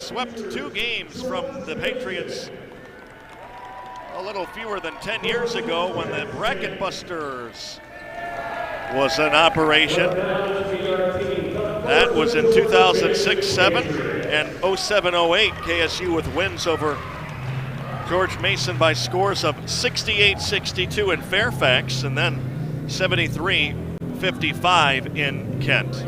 swept 2 games from the Patriots a little fewer than 10 years ago when the Bracket Busters was in operation. That was in 2006-07 and 07-08, KSU with wins over George Mason by scores of 68-62 in Fairfax and then 73-55 in Kent.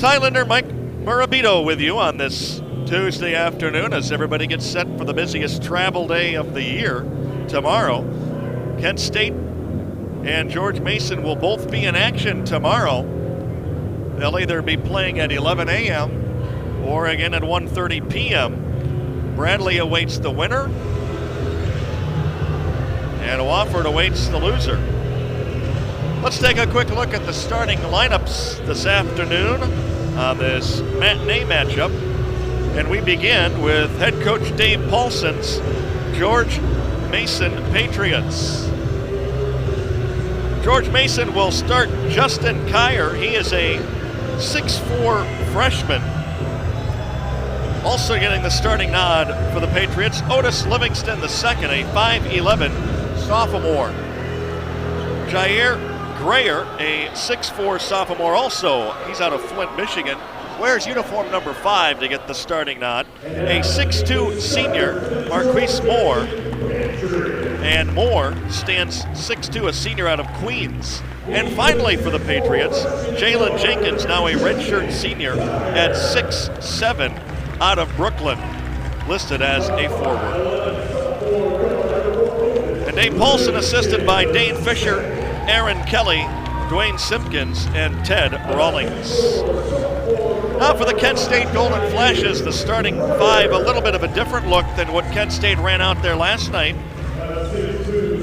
Ty Linder, Mike Morabito with you on this Tuesday afternoon as everybody gets set for the busiest travel day of the year tomorrow. Kent State and George Mason will both be in action tomorrow. They'll either be playing at 11 a.m. or again at 1:30 p.m. Bradley awaits the winner, and Wofford awaits the loser. Let's take a quick look at the starting lineups this afternoon on this matinee matchup. And we begin with head coach Dave Paulson's George Mason Patriots. George Mason will start Justin Kyer. He is a 6'4" freshman. Also getting the starting nod for the Patriots, Otis Livingston II, a 5'11" sophomore. Jair Grayer, a 6'4" sophomore also. He's out of Flint, Michigan. Wears uniform number 5 to get the starting nod. A 6'2" senior, Marquise Moore. And Moore stands 6'2", a senior out of Queens. And finally for the Patriots, Jalen Jenkins, now a redshirt senior at 6'7", out of Brooklyn, listed as a forward. And Dave Paulson assisted by Dane Fisher, Aaron Kelly, Dwayne Simpkins, and Ted Rawlings. Now for the Kent State Golden Flashes, the starting 5, a little bit of a different look than what Kent State ran out there last night.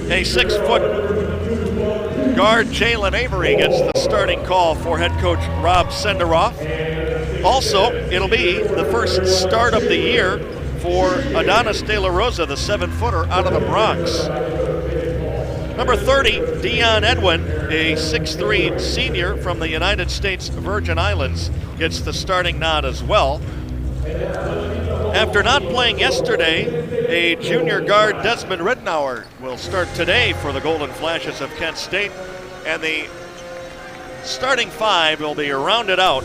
A 6-foot guard, Jalen Avery, gets the starting call for head coach Rob Senderoff. Also, it'll be the first start of the year for Adonis De La Rosa, the 7-footer out of the Bronx. Number 30, Dion Edwin, a 6'3" senior from the United States Virgin Islands, gets the starting nod as well. After not playing yesterday, a junior guard, Desmond Ridnour, will start today for the Golden Flashes of Kent State. And the starting 5 will be rounded out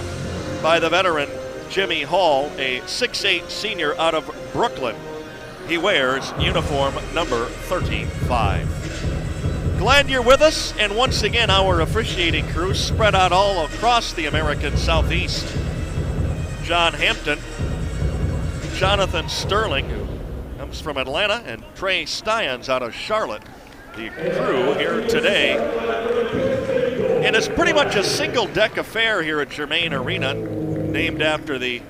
by the veteran Jimmy Hall, a 6'8" senior out of Brooklyn. He wears uniform number 35. Glad you're with us, and once again our officiating crew spread out all across the American Southeast. John Hampton, Jonathan Sterling, who comes from Atlanta, and Trey Stians out of Charlotte. The crew here today. And it's pretty much a single deck affair here at Germain Arena, named after the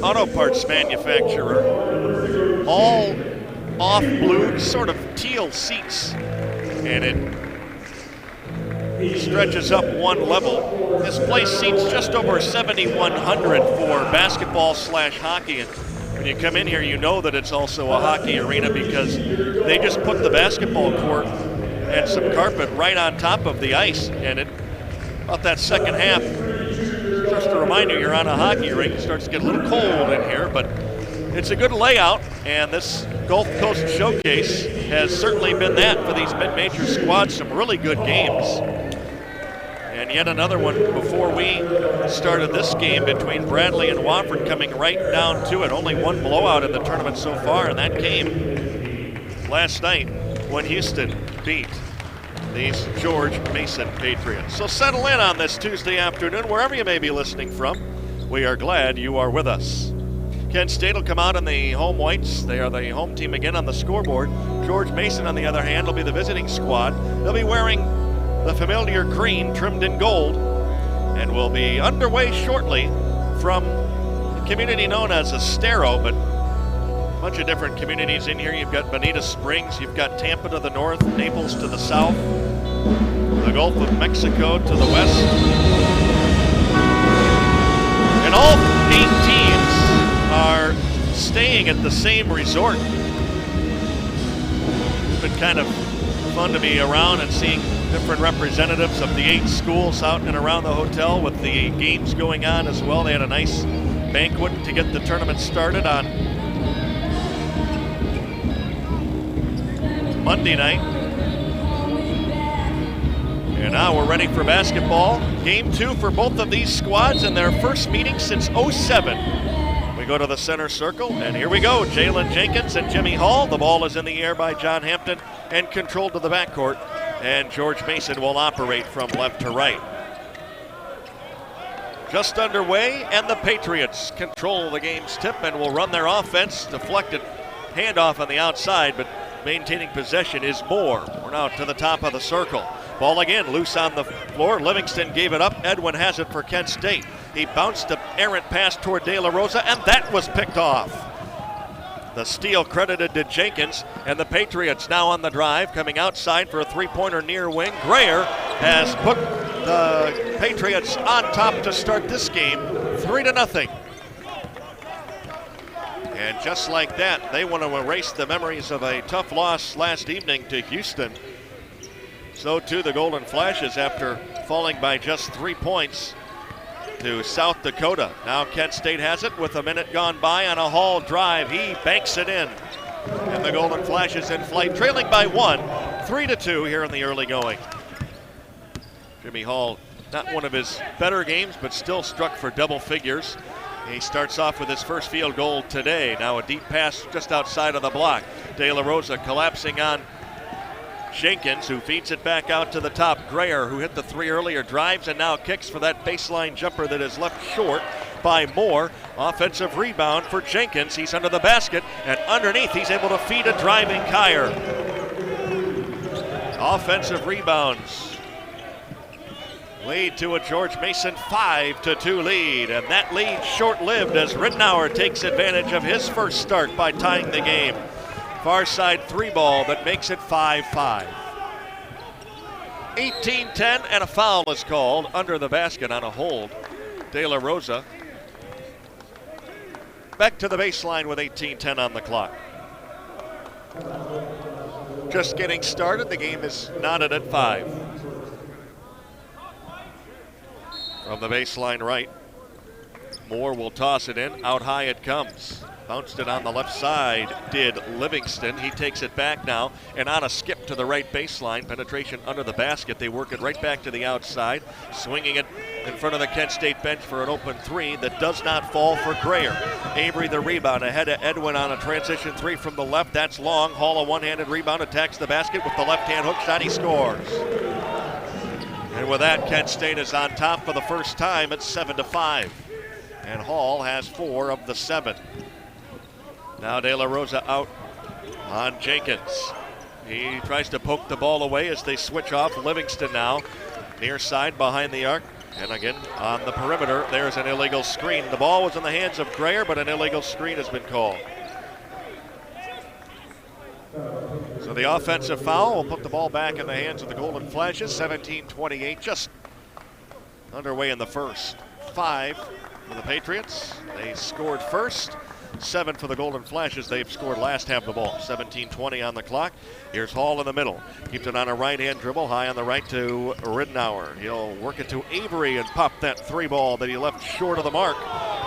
auto parts manufacturer. All off blue, sort of teal seats, and it stretches up one level. This place seats just over 7,100 for basketball/hockey. And when you come in here, you know that it's also a hockey arena because they just put the basketball court and some carpet right on top of the ice. And about that second half, just a reminder, you're on a hockey rink. It starts to get a little cold in here, but it's a good layout, and this Gulf Coast Showcase has certainly been that for these mid-major squads. Some really good games. And yet another one before we started this game between Bradley and Wofford, coming right down to it. Only one blowout in the tournament so far, and that came last night when Houston beat these George Mason Patriots. So settle in on this Tuesday afternoon, wherever you may be listening from. We are glad you are with us. Kent State will come out in the home whites. They are the home team again on the scoreboard. George Mason, on the other hand, will be the visiting squad. They'll be wearing the familiar green trimmed in gold and will be underway shortly from the community known as Estero, but a bunch of different communities in here. You've got Bonita Springs, you've got Tampa to the north, Naples to the south, the Gulf of Mexico to the west. And all 8 teams are staying at the same resort. It's been kind of fun to be around and seeing different representatives of the 8 schools out and around the hotel with the games going on as well. They had a nice banquet to get the tournament started on Monday night. And now we're ready for basketball. Game 2 for both of these squads in their first meeting since '07. We go to the center circle, and here we go. Jalen Jenkins and Jimmy Hall. The ball is in the air by John Hampton and controlled to the backcourt. And George Mason will operate from left to right. Just underway, and the Patriots control the game's tip and will run their offense. Deflected handoff on the outside, but maintaining possession is Moore. We're now to the top of the circle. Ball again loose on the floor. Livingston gave it up. Edwin has it for Kent State. He bounced an errant pass toward De La Rosa, and that was picked off. The steal credited to Jenkins, and the Patriots now on the drive, coming outside for a three-pointer near wing. Grayer has put the Patriots on top to start this game, 3-0. And just like that, they want to erase the memories of a tough loss last evening to Houston. So too the Golden Flashes after falling by just 3 points to South Dakota. Now Kent State has it with a minute gone by on a Hall drive. He banks it in. And the Golden Flashes in flight, trailing by 1, 3-2 here in the early going. Jimmy Hall, not one of his better games, but still struck for double figures. He starts off with his first field goal today. Now a deep pass just outside of the block. De La Rosa collapsing on Jenkins, who feeds it back out to the top. Grayer, who hit the 3 earlier, drives and now kicks for that baseline jumper that is left short by Moore. Offensive rebound for Jenkins. He's under the basket, and underneath he's able to feed a driving Kyer. Offensive rebounds lead to a George Mason 5-2 lead, and that lead short-lived as Ridenour takes advantage of his first start by tying the game. Far side 3 ball that makes it 5-5. 18-10, and a foul is called under the basket on a hold. De La Rosa back to the baseline with 18-10 on the clock. Just getting started, the game is knotted at 5. From the baseline right, Moore will toss it in, out high it comes. Bounced it on the left side, did Livingston. He takes it back now, and on a skip to the right baseline, penetration under the basket. They work it right back to the outside, swinging it in front of the Kent State bench for an open 3 that does not fall for Grayer. Avery the rebound, ahead of Edwin on a transition 3 from the left. That's long. Hall, a one-handed rebound, attacks the basket with the left-hand hook shot. He scores. And with that, Kent State is on top for the first time at 7-5. And Hall has 4 of the 7. Now De La Rosa out on Jenkins. He tries to poke the ball away as they switch off. Livingston now near side behind the arc. And again on the perimeter, there's an illegal screen. The ball was in the hands of Grayer, but an illegal screen has been called. So the offensive foul will put the ball back in the hands of the Golden Flashes. 17-28, just underway in the first. 5 for the Patriots. They scored first. 7 for the Golden Flashes. They've scored last half of the ball. 17-20 on the clock. Here's Hall in the middle. Keeps it on a right-hand dribble, high on the right to Ridenour. He'll work it to Avery and pop that 3 ball that he left short of the mark.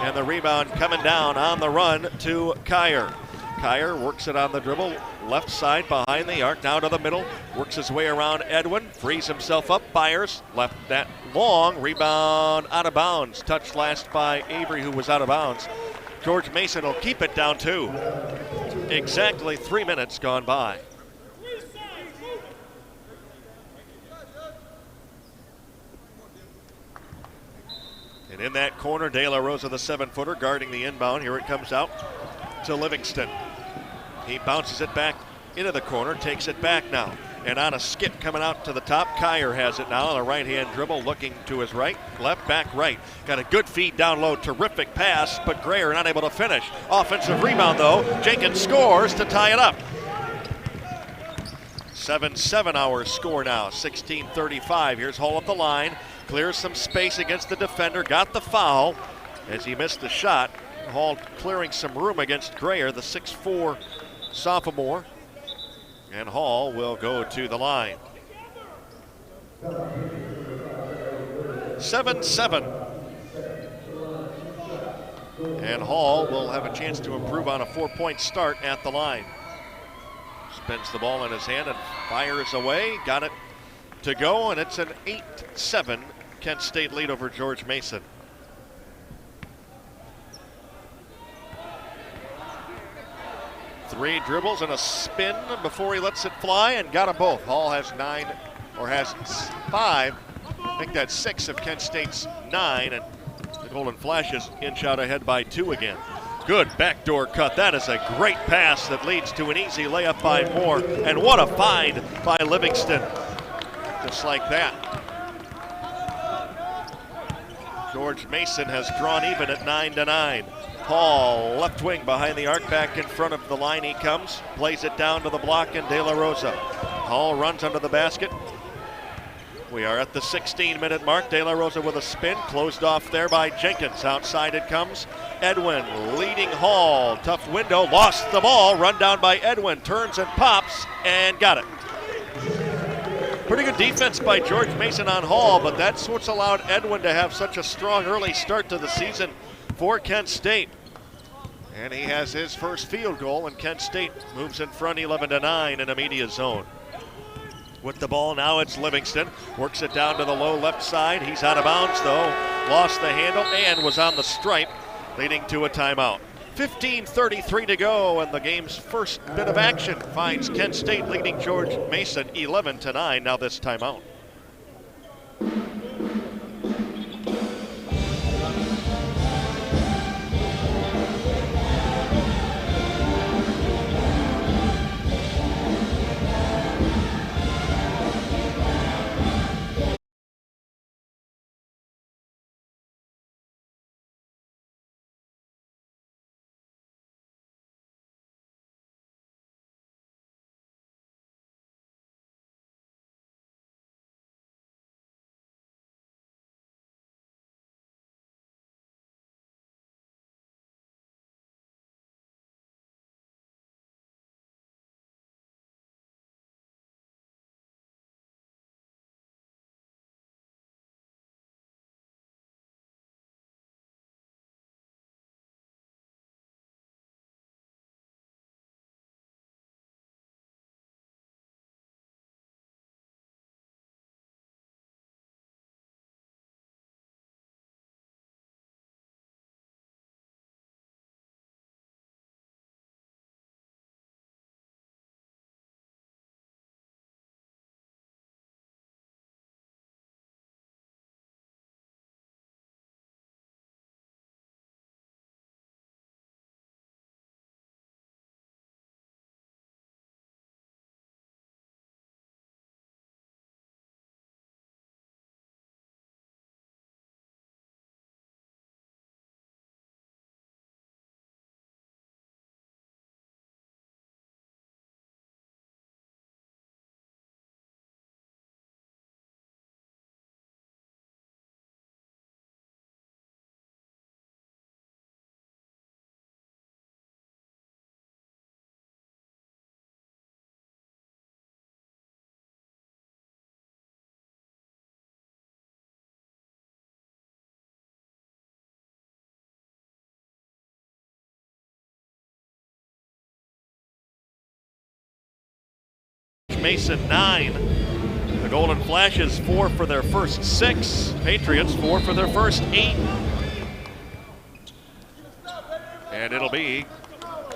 And the rebound coming down on the run to Kyer. Kyer works it on the dribble, left side behind the arc, down to the middle, works his way around Edwin, frees himself up, fires, left that long, rebound out of bounds. Touched last by Avery, who was out of bounds. George Mason will keep it down 2. Exactly 3 minutes gone by. And in that corner, De La Rosa, the 7-footer, guarding the inbound. Here it comes out to Livingston. He bounces it back into the corner, takes it back now. And on a skip coming out to the top, Kyer has it now on a right-hand dribble, looking to his right, left, back, right. Got a good feed down low, terrific pass, but Grayer not able to finish. Offensive rebound though, Jenkins scores to tie it up. 7-7 our score now, 16-35. Here's Hall up the line, clears some space against the defender, got the foul as he missed the shot. Hall clearing some room against Grayer, the 6'4" sophomore. And Hall will go to the line. 7-7. And Hall will have a chance to improve on a 4-point start at the line. Spins the ball in his hand and fires away. Got it to go, and it's an 8-7 Kent State lead over George Mason. Three dribbles and a spin before he lets it fly, and got them both. Hall has 5. I think that's 6 of Kent State's 9, and the Golden Flashes inch out ahead by 2 again. Good backdoor cut. That is a great pass that leads to an easy layup by Moore, and what a find by Livingston. Just like that. George Mason has drawn even at 9-9. Hall, left wing behind the arc, back in front of the line he comes, plays it down to the block, and De La Rosa. Hall runs under the basket. We are at the 16-minute mark. De La Rosa with a spin, closed off there by Jenkins. Outside it comes. Edwin leading Hall. Tough window, lost the ball. Run down by Edwin, turns and pops, and got it. Pretty good defense by George Mason on Hall, but that's what's allowed Edwin to have such a strong early start to the season for Kent State. And he has his first field goal, and Kent State moves in front 11-9 in a media zone. With the ball now, it's Livingston. Works it down to the low left side. He's out of bounds though. Lost the handle and was on the stripe, leading to a timeout. 15:33 to go, and the game's first bit of action finds Kent State leading George Mason 11-9. Now this timeout. Mason 9. The Golden Flashes 4 for their first 6. Patriots 4 for their first 8. And it'll be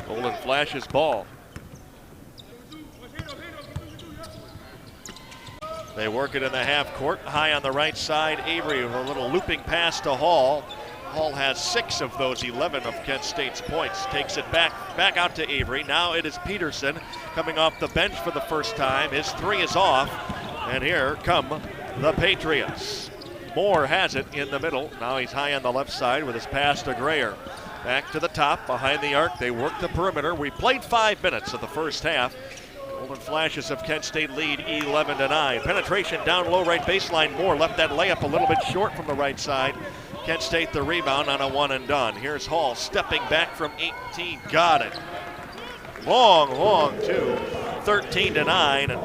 Golden Flashes ball. They work it in the half court. High on the right side, Avery with a little looping pass to Hall. Hall has 6 of those 11 of Kent State's points. Takes it back out to Avery. Now it is Peterson coming off the bench for the first time. His 3 is off, and here come the Patriots. Moore has it in the middle. Now he's high on the left side with his pass to Grayer. Back to the top, behind the arc. They work the perimeter. We played 5 minutes of the first half. Golden Flashes of Kent State lead 11-9. Penetration down low right baseline. Moore left that layup a little bit short from the right side. Kent State the rebound on a one and done. Here's Hall stepping back from 18. Got it. Long two. 13-9. And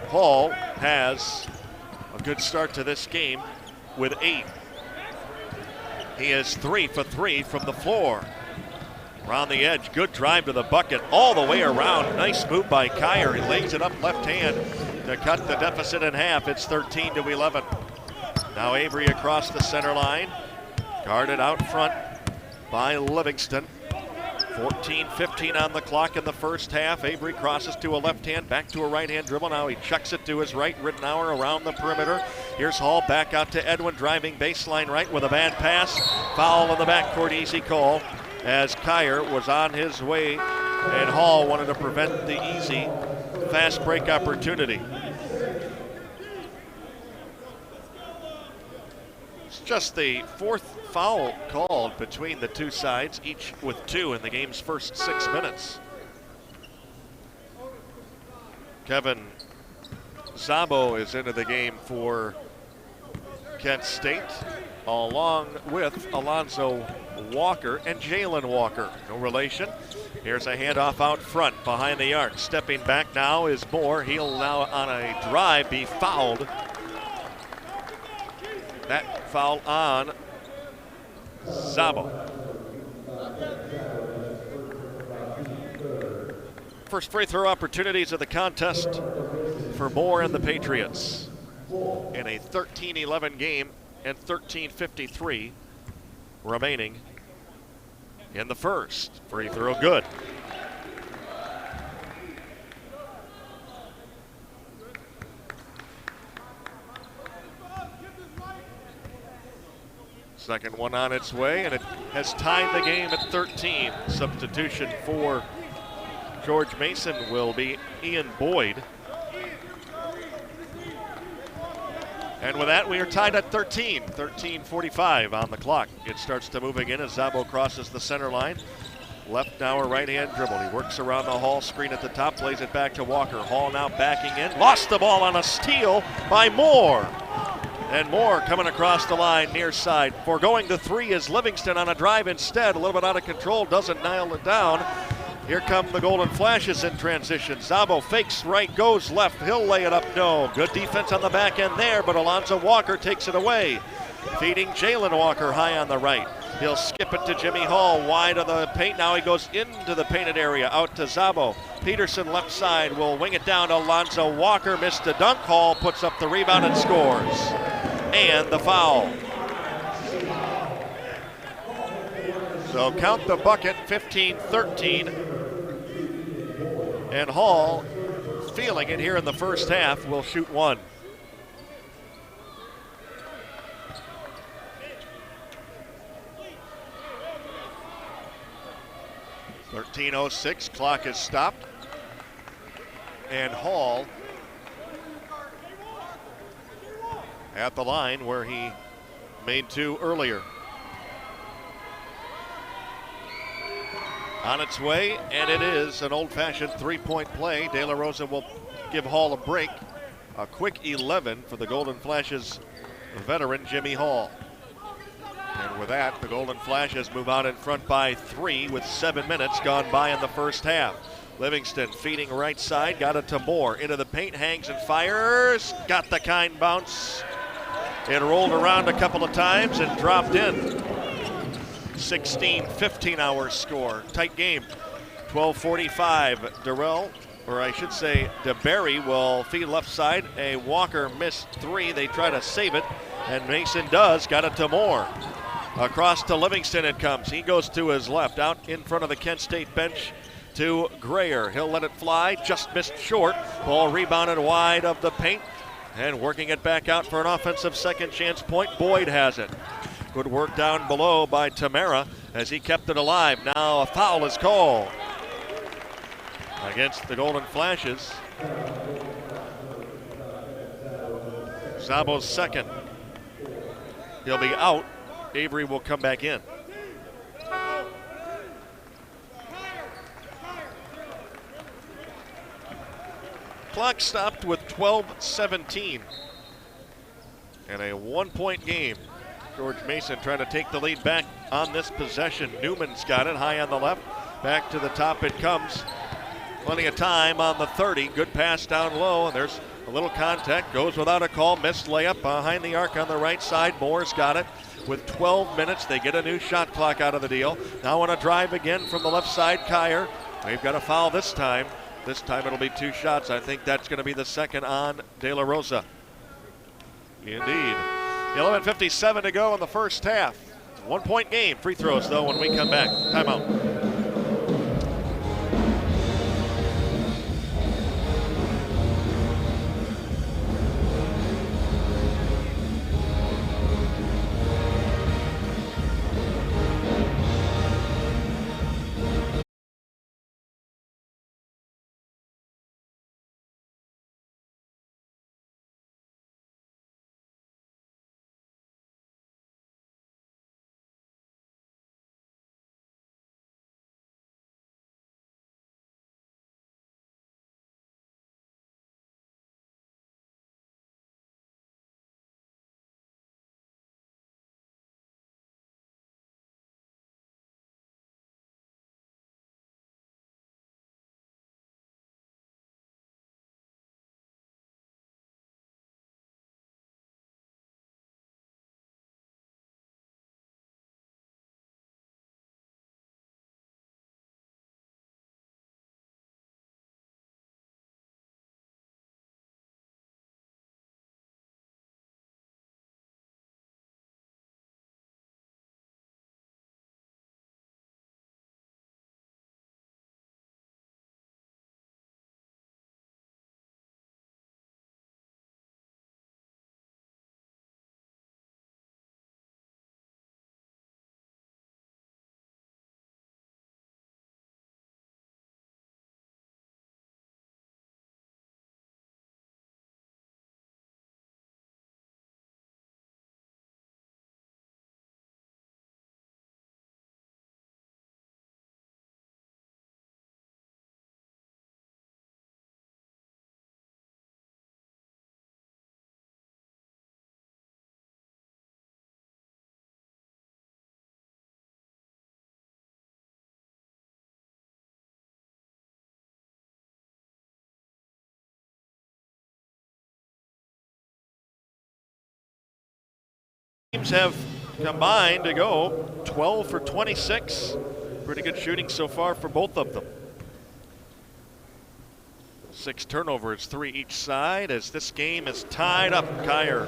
Hall has a good start to this game with 8. He is 3 for 3 from the floor. Around the edge, good drive to the bucket all the way around. Nice move by Kyer. He lays it up left hand to cut the deficit in half. It's 13-11. Now Avery across the center line. Guarded out front by Livingston. 14-15 on the clock in the first half. Avery crosses to a left hand, back to a right hand dribble. Now he chucks it to his right. Rittenauer around the perimeter. Here's Hall back out to Edwin, driving baseline right with a bad pass. Foul in the backcourt, easy call, as Kyer was on his way and Hall wanted to prevent the easy fast break opportunity. It's just the fourth foul called between the two sides, each with 2 in the game's first 6 minutes. Kevin Szabo is into the game for Kent State, along with Alonzo Walker and Jalen Walker. No relation. Here's a handoff out front behind the arc. Stepping back now is Moore. He'll now on a drive be fouled. That foul on Szabo. First free throw opportunities of the contest for Moore and the Patriots in a 13-11 game and 13:53 remaining in the first. Free throw good. Second one on its way, and it has tied the game at 13. Substitution for George Mason will be Ian Boyd. And with that, we are tied at 13. 13:45 on the clock. It starts to move again as Szabo crosses the center line. Left now a right-hand dribble. He works around the Hall screen at the top, plays it back to Walker. Hall now backing in. Lost the ball on a steal by Moore. And Moore coming across the line near side. Foregoing the 3 is Livingston on a drive instead. A little bit out of control, doesn't nail it down. Here come the Golden Flashes in transition. Szabo fakes right, goes left. He'll lay it up, no. Good defense on the back end there, but Alonzo Walker takes it away. Feeding Jalen Walker high on the right. He'll skip it to Jimmy Hall, wide of the paint. Now he goes into the painted area, out to Szabo. Peterson left side will wing it down to Alonzo Walker. Missed a dunk. Hall puts up the rebound and scores. And the foul. So count the bucket, 15-13. And Hall, feeling it here in the first half, will shoot 1. .13:06, clock is stopped. And Hall at the line where he made 2 earlier. On its way, and it is an old-fashioned 3-point play. De La Rosa will give Hall a break. A quick 11 for the Golden Flashes veteran Jimmy Hall. And with that, the Golden Flashes move out in front by 3 with 7 minutes gone by in the first half. Livingston feeding right side, got it to Moore. Into the paint, hangs and fires. Got the kind bounce. It rolled around a couple of times and dropped in. 16-15 our score. Tight game. 12:45. Durrell, or I should say DeBerry, will feed left side. A Walker missed 3. They try to save it, and Mason does. Got it to Moore. Across to Livingston it comes. He goes to his left, out in front of the Kent State bench to Grayer. He'll let it fly, just missed short. Ball rebounded wide of the paint, and working it back out for an offensive second chance point. Boyd has it. Good work down below by Tamara as he kept it alive. Now a foul is called against the Golden Flashes. Szabo's second. He'll be out. Avery will come back in. Clock stopped with 12:17 and a 1-point game. George Mason trying to take the lead back on this possession. Newman's got it high on the left. Back to the top it comes. Plenty of time on the 30. Good pass down low, and there's a little contact. Goes without a call. Missed layup behind the arc on the right side. Moore's got it. with 12 minutes. They get a new shot clock out of the deal. Now on a drive again from the left side, Kyer. They've got a foul this time. This time it'll be 2 shots. I think that's going to be the second on De La Rosa. Indeed. 11:57 to go in the first half. 1-point game. Free throws, though, when we come back. Timeout. Teams have combined to go 12 for 26. Pretty good shooting so far for both of them. 6 turnovers, 3 each side, as this game is tied up. Kyer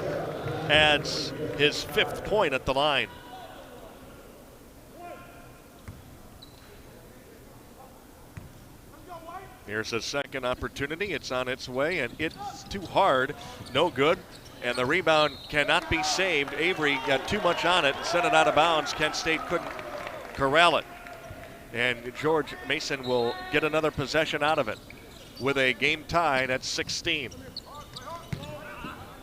adds his 5th point at the line. Here's a second opportunity. It's on its way, and it's too hard. No good. And the rebound cannot be saved. Avery got too much on it and sent it out of bounds. Kent State couldn't corral it. And George Mason will get another possession out of it with a game tied at 16.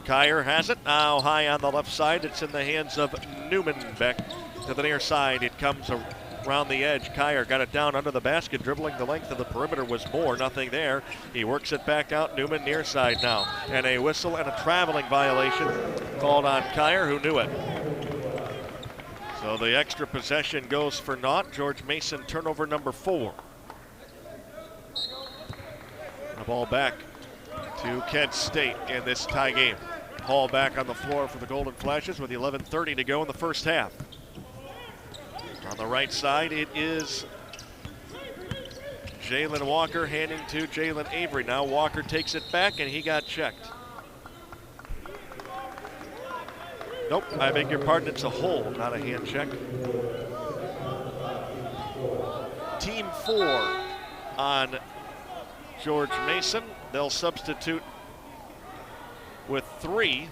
Kyer has it now high on the left side. It's in the hands of Newman. Back to the near side. It comes around the edge. Kyer got it down under the basket, dribbling the length of the perimeter was more. Nothing there. He works it back out. Newman near side now. And a whistle and a traveling violation called on Kyer, who knew it. So the extra possession goes for naught. George Mason, turnover number 4. The ball back to Kent State in this tie game. Hall back on the floor for the Golden Flashes with 11:30 to go in the first half. On the right side, it is Jalen Walker handing to Jalen Avery. Now Walker takes it back, and he got checked. Nope, I beg your pardon, it's a hold, not a hand check. Team 4 on George Mason. They'll substitute with 3.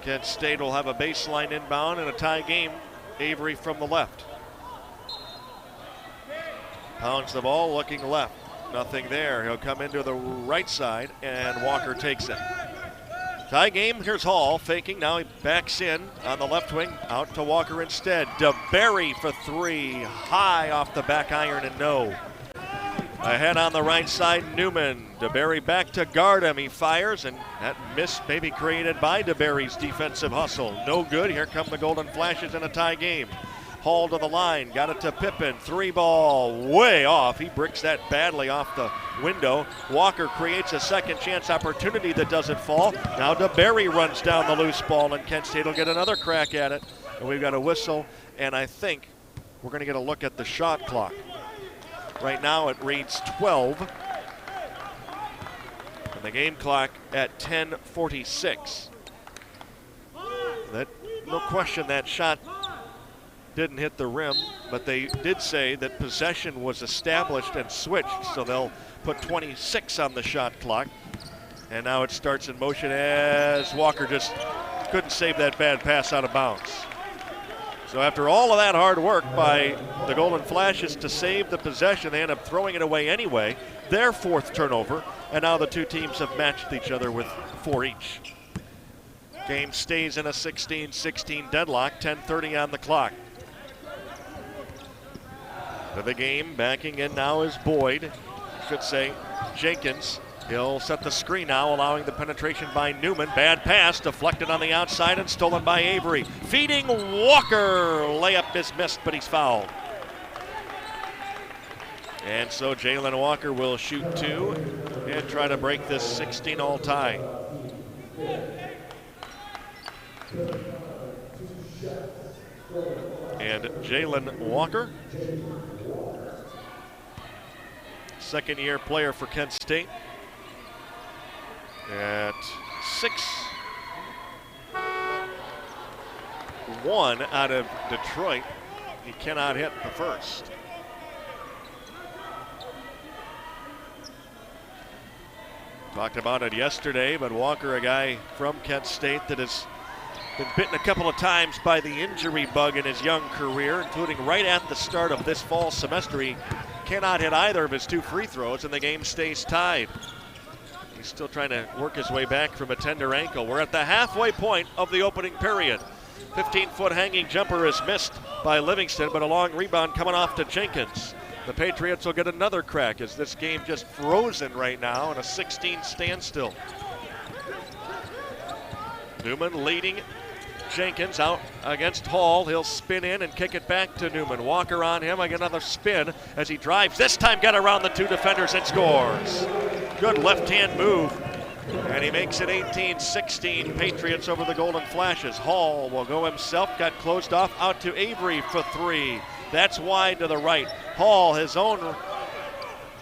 Kent State will have a baseline inbound and a tie game. Avery from the left. Pounds the ball, looking left. Nothing there. He'll come into the right side, and Walker takes it. Tie game. Here's Hall faking. Now he backs in on the left wing. Out to Walker instead. DeBerry for 3. High off the back iron and no. Ahead on the right side, Newman. DeBerry back to guard him. He fires, and that miss maybe created by DeBerry's defensive hustle. No good. Here come the Golden Flashes in a tie game. Hall to the line, got it to Pippin. 3-ball, way off. He bricks that badly off the window. Walker creates a second chance opportunity that doesn't fall. Now DeBerry runs down the loose ball, and Kent State will get another crack at it. And we've got a whistle, and I think we're going to get a look at the shot clock. Right now it reads 12. And the game clock at 10:46. No question that shot didn't hit the rim, but they did say that possession was established and switched, so they'll put 26 on the shot clock. And now it starts in motion as Walker just couldn't save that bad pass out of bounds. So after all of that hard work by the Golden Flashes to save the possession, they end up throwing it away anyway. Their fourth turnover, and now the two teams have matched each other with 4 each. Game stays in a 16-16 deadlock, 10:30 on the clock. To the game, backing in now is Boyd, Jenkins. He'll set the screen now, allowing the penetration by Newman. Bad pass, deflected on the outside and stolen by Avery. Feeding Walker. Layup is missed, but he's fouled. And so Jalen Walker will shoot 2 and try to break this 16-all tie. And Jalen Walker, second-year player for Kent State, at 6'1" out of Detroit. He cannot hit the first. Talked about it yesterday, but Walker, a guy from Kent State that has been bitten a couple of times by the injury bug in his young career, including right at the start of this fall semester. He cannot hit either of his 2 free throws, and the game stays tied. He's still trying to work his way back from a tender ankle. We're at the halfway point of the opening period. 15-foot hanging jumper is missed by Livingston, but a long rebound coming off to Jenkins. The Patriots will get another crack as this game just frozen right now in a 16 standstill. Newman leading Jenkins out against Hall. He'll spin in and kick it back to Newman. Walker on him. I get another spin as he drives. This time got around the 2 defenders and scores. Good left-hand move. And he makes it 18-16. Patriots over the Golden Flashes. Hall will go himself. Got closed off out to Avery for 3. That's wide to the right. Hall, his own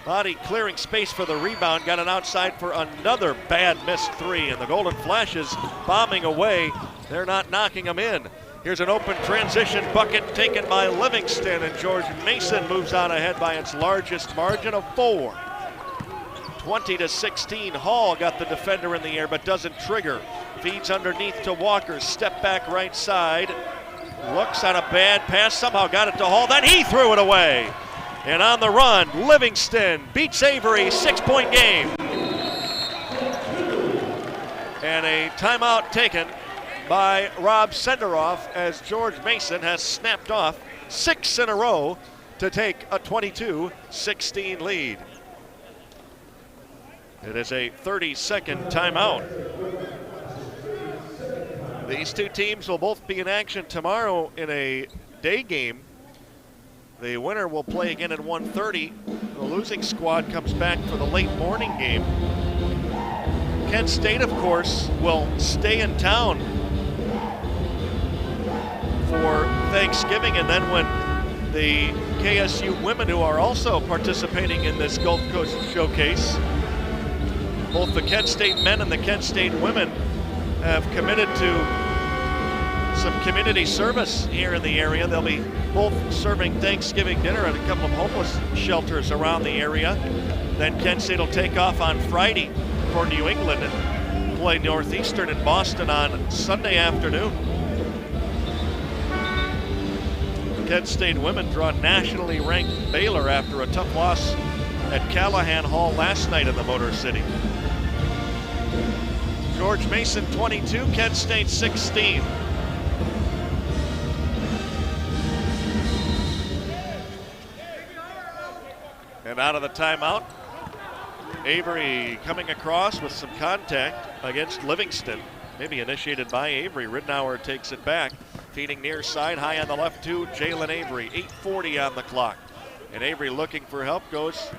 body clearing space for the rebound, got it outside for another bad missed 3. And the Golden Flashes bombing away. They're not knocking them in. Here's an open transition bucket taken by Livingston, and George Mason moves on ahead by its largest margin of 4. 20-16. Hall got the defender in the air but doesn't trigger. Feeds underneath to Walker. Step back right side. Looks at a bad pass. Somehow got it to Hall. Then he threw it away. And on the run, Livingston beats Avery. 6-point game. And a timeout taken by Rob Senderoff as George Mason has snapped off 6 in a row to take a 22-16 lead. It is a 30-second timeout. These two teams will both be in action tomorrow in a day game. The winner will play again at 1:30. The losing squad comes back for the late morning game. Kent State, of course, will stay in town for Thanksgiving, and then when the KSU women, who are also participating in this Gulf Coast Showcase, both the Kent State men and the Kent State women have committed to some community service here in the area. They'll be both serving Thanksgiving dinner at a couple of homeless shelters around the area. Then Kent State will take off on Friday for New England and play Northeastern in Boston on Sunday afternoon. Kent State women draw nationally ranked Baylor after a tough loss at Callahan Hall last night in the Motor City. George Mason 22, Kent State 16. And out of the timeout, Avery coming across with some contact against Livingston. Maybe initiated by Avery. Ridnour takes it back. Feeding near side, high on the left to Jalen Avery. 8:40 on the clock. And Avery looking for help goes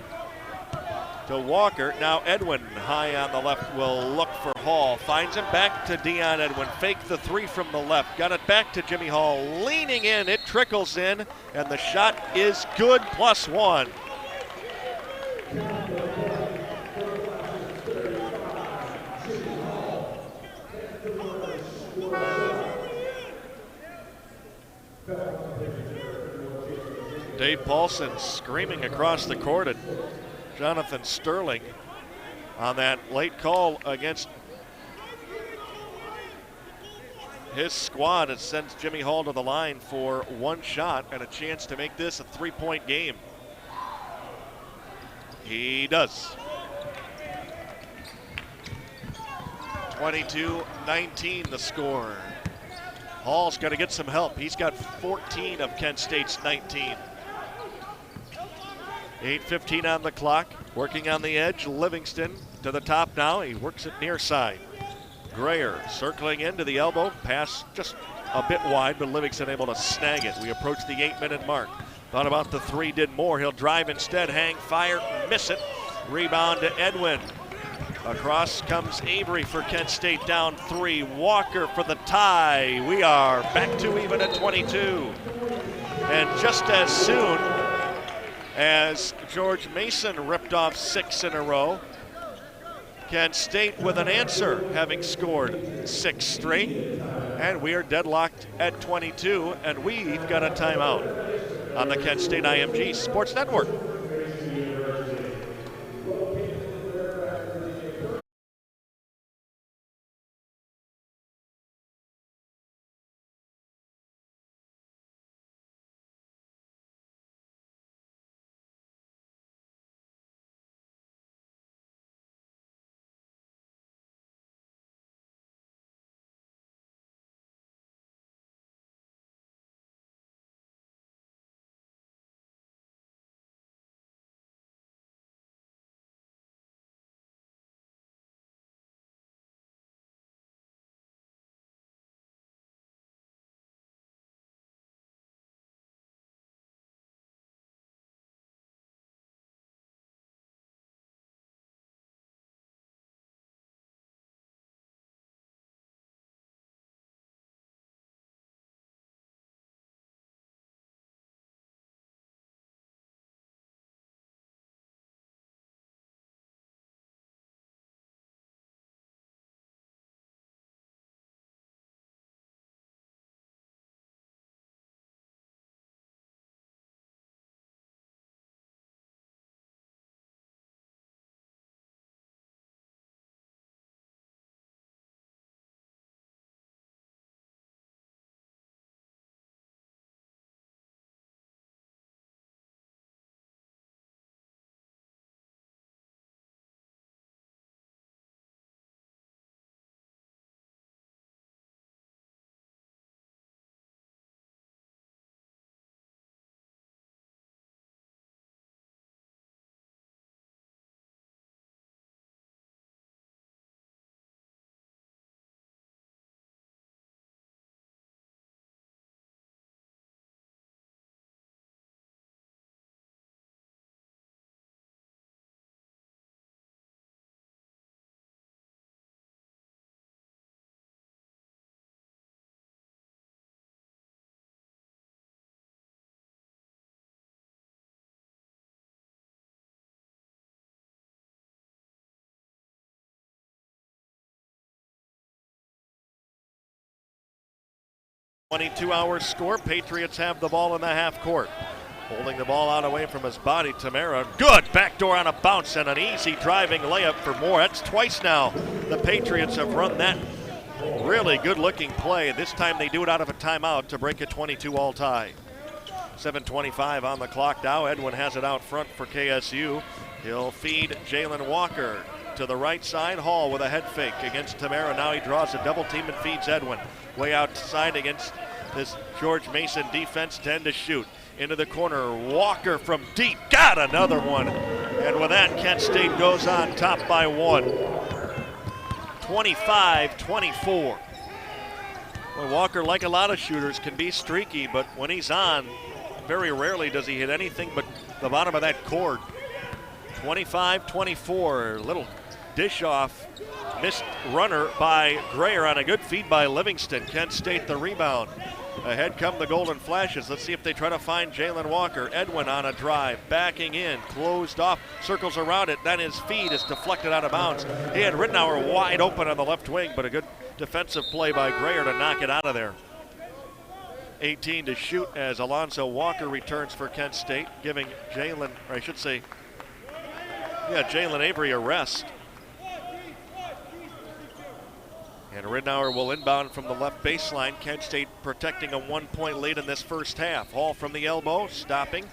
to Walker. Now Edwin high on the left will look for Hall. Finds him back to Dion Edwin. Fake the three from the left. Got it back to Jimmy Hall. Leaning in, it trickles in, and the shot is good, +1. Dave Paulson screaming across the court at Jonathan Sterling on that late call against his squad. It sends Jimmy Hall to the line for one shot and a chance to make this a 3-point game. He does. 22-19 the score. Hall's got to get some help. He's got 14 of Kent State's 19. 8:15 on the clock. Working on the edge, Livingston to the top now. He works it near side. Grayer circling into the elbow. Pass just a bit wide, but Livingston able to snag it. We approach the 8-minute mark. Thought about the three, did more. He'll drive instead, hang, fire, miss it. Rebound to Edwin. Across comes Avery for Kent State, down 3. Walker for the tie. We are back to even at 22. And just as soon as George Mason ripped off 6 in a row, Kent State with an answer, having scored 6 straight. And we are deadlocked at 22, and we've got a timeout on the Kent State IMG Sports Network. .22-hour score. Patriots have the ball in the half court. Holding the ball out away from his body, Tamara. Good backdoor on a bounce and an easy driving layup for Moore. That's twice now the Patriots have run that really good-looking play. This time they do it out of a timeout to break a 22-all tie. 7:25 on the clock now. Edwin has it out front for KSU. He'll feed Jalen Walker to the right side. Hall with a head fake against Tamara. Now he draws a double team and feeds Edwin. Way outside against this George Mason defense. 10 to shoot. Into the corner. Walker from deep. Got another one. And with that, Kent State goes on top by 1. 25-24. Well, Walker, like a lot of shooters, can be streaky, but when he's on, very rarely does he hit anything but the bottom of that cord. 25-24, little dish off, missed runner by Grayer on a good feed by Livingston. Kent State the rebound. Ahead come the Golden Flashes. Let's see if they try to find Jalen Walker. Edwin on a drive, backing in, closed off, circles around it, then his feed is deflected out of bounds. He had Rittenauer wide open on the left wing, but a good defensive play by Grayer to knock it out of there. 18 to shoot as Alonzo Walker returns for Kent State, giving Jalen Avery a rest. And Rittenauer will inbound from the left baseline. Kent State protecting a 1-point lead in this first half. Hall from the elbow, stopping,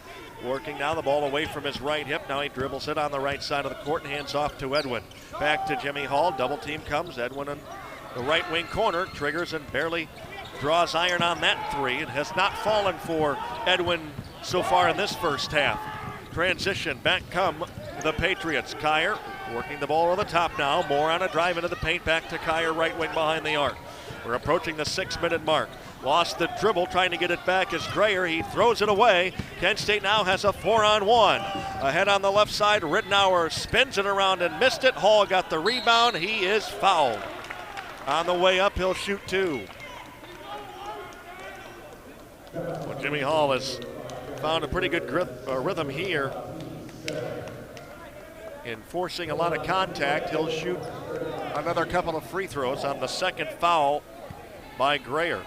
working now the ball away from his right hip. Now he dribbles it on the right side of the court and hands off to Edwin. Back to Jimmy Hall, double team comes. Edwin in the right wing corner, triggers and barely draws iron on that three. It has not fallen for Edwin so far in this first half. Transition, back come the Patriots. Kyer working the ball over the top now. Moore on a drive into the paint, back to Kyer, right wing behind the arc. We're approaching the 6-minute mark. Lost the dribble, trying to get it back is Grayer. He throws it away. Kent State now has a 4-on-1. Ahead on the left side, Rittenauer spins it around and missed it. Hall got the rebound. He is fouled. On the way up, he'll shoot two. Well, Jimmy Hall has found a pretty good rhythm here. Enforcing a lot of contact, he'll shoot another couple of free throws on the second foul by Grayer.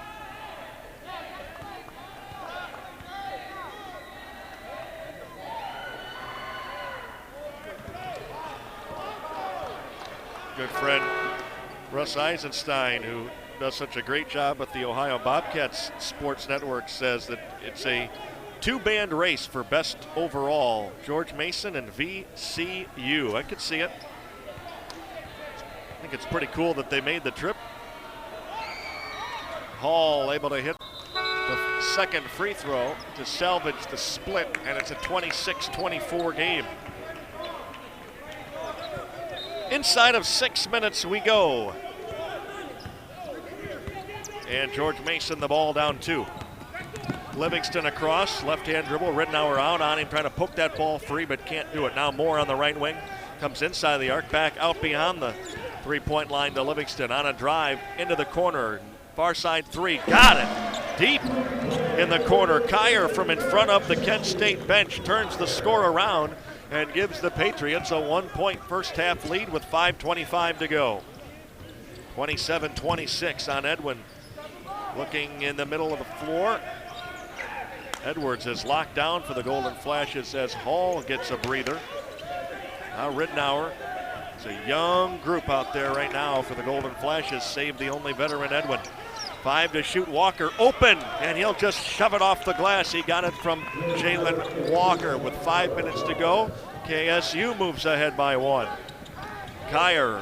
Good friend Russ Eisenstein, who does such a great job with the Ohio Bobcats Sports Network, says that it's a two-band race for best overall. George Mason and VCU. I could see it. I think it's pretty cool that they made the trip. Hall able to hit the second free throw to salvage the split, and it's a 26-24 game. Inside of 6 minutes we go. And George Mason the ball down two. Livingston across, left-hand dribble, Rittenauer out on him, trying to poke that ball free, but can't do it. Now Moore on the right wing, comes inside the arc, back out beyond the three-point line to Livingston on a drive into the corner. Far side three, got it. Deep in the corner. Kyer from in front of the Kent State bench turns the score around and gives the Patriots a 1-point first half lead with 5:25 to go. 27-26 on Edwin. Looking in the middle of the floor. Edwards is locked down for the Golden Flashes as Hall gets a breather. Now Rittenauer. It's a young group out there right now for the Golden Flashes, save the only veteran Edwin. 5 to shoot, Walker open, and he'll just shove it off the glass. He got it from Jalen Walker with 5 minutes to go. KSU moves ahead by 1. Kyer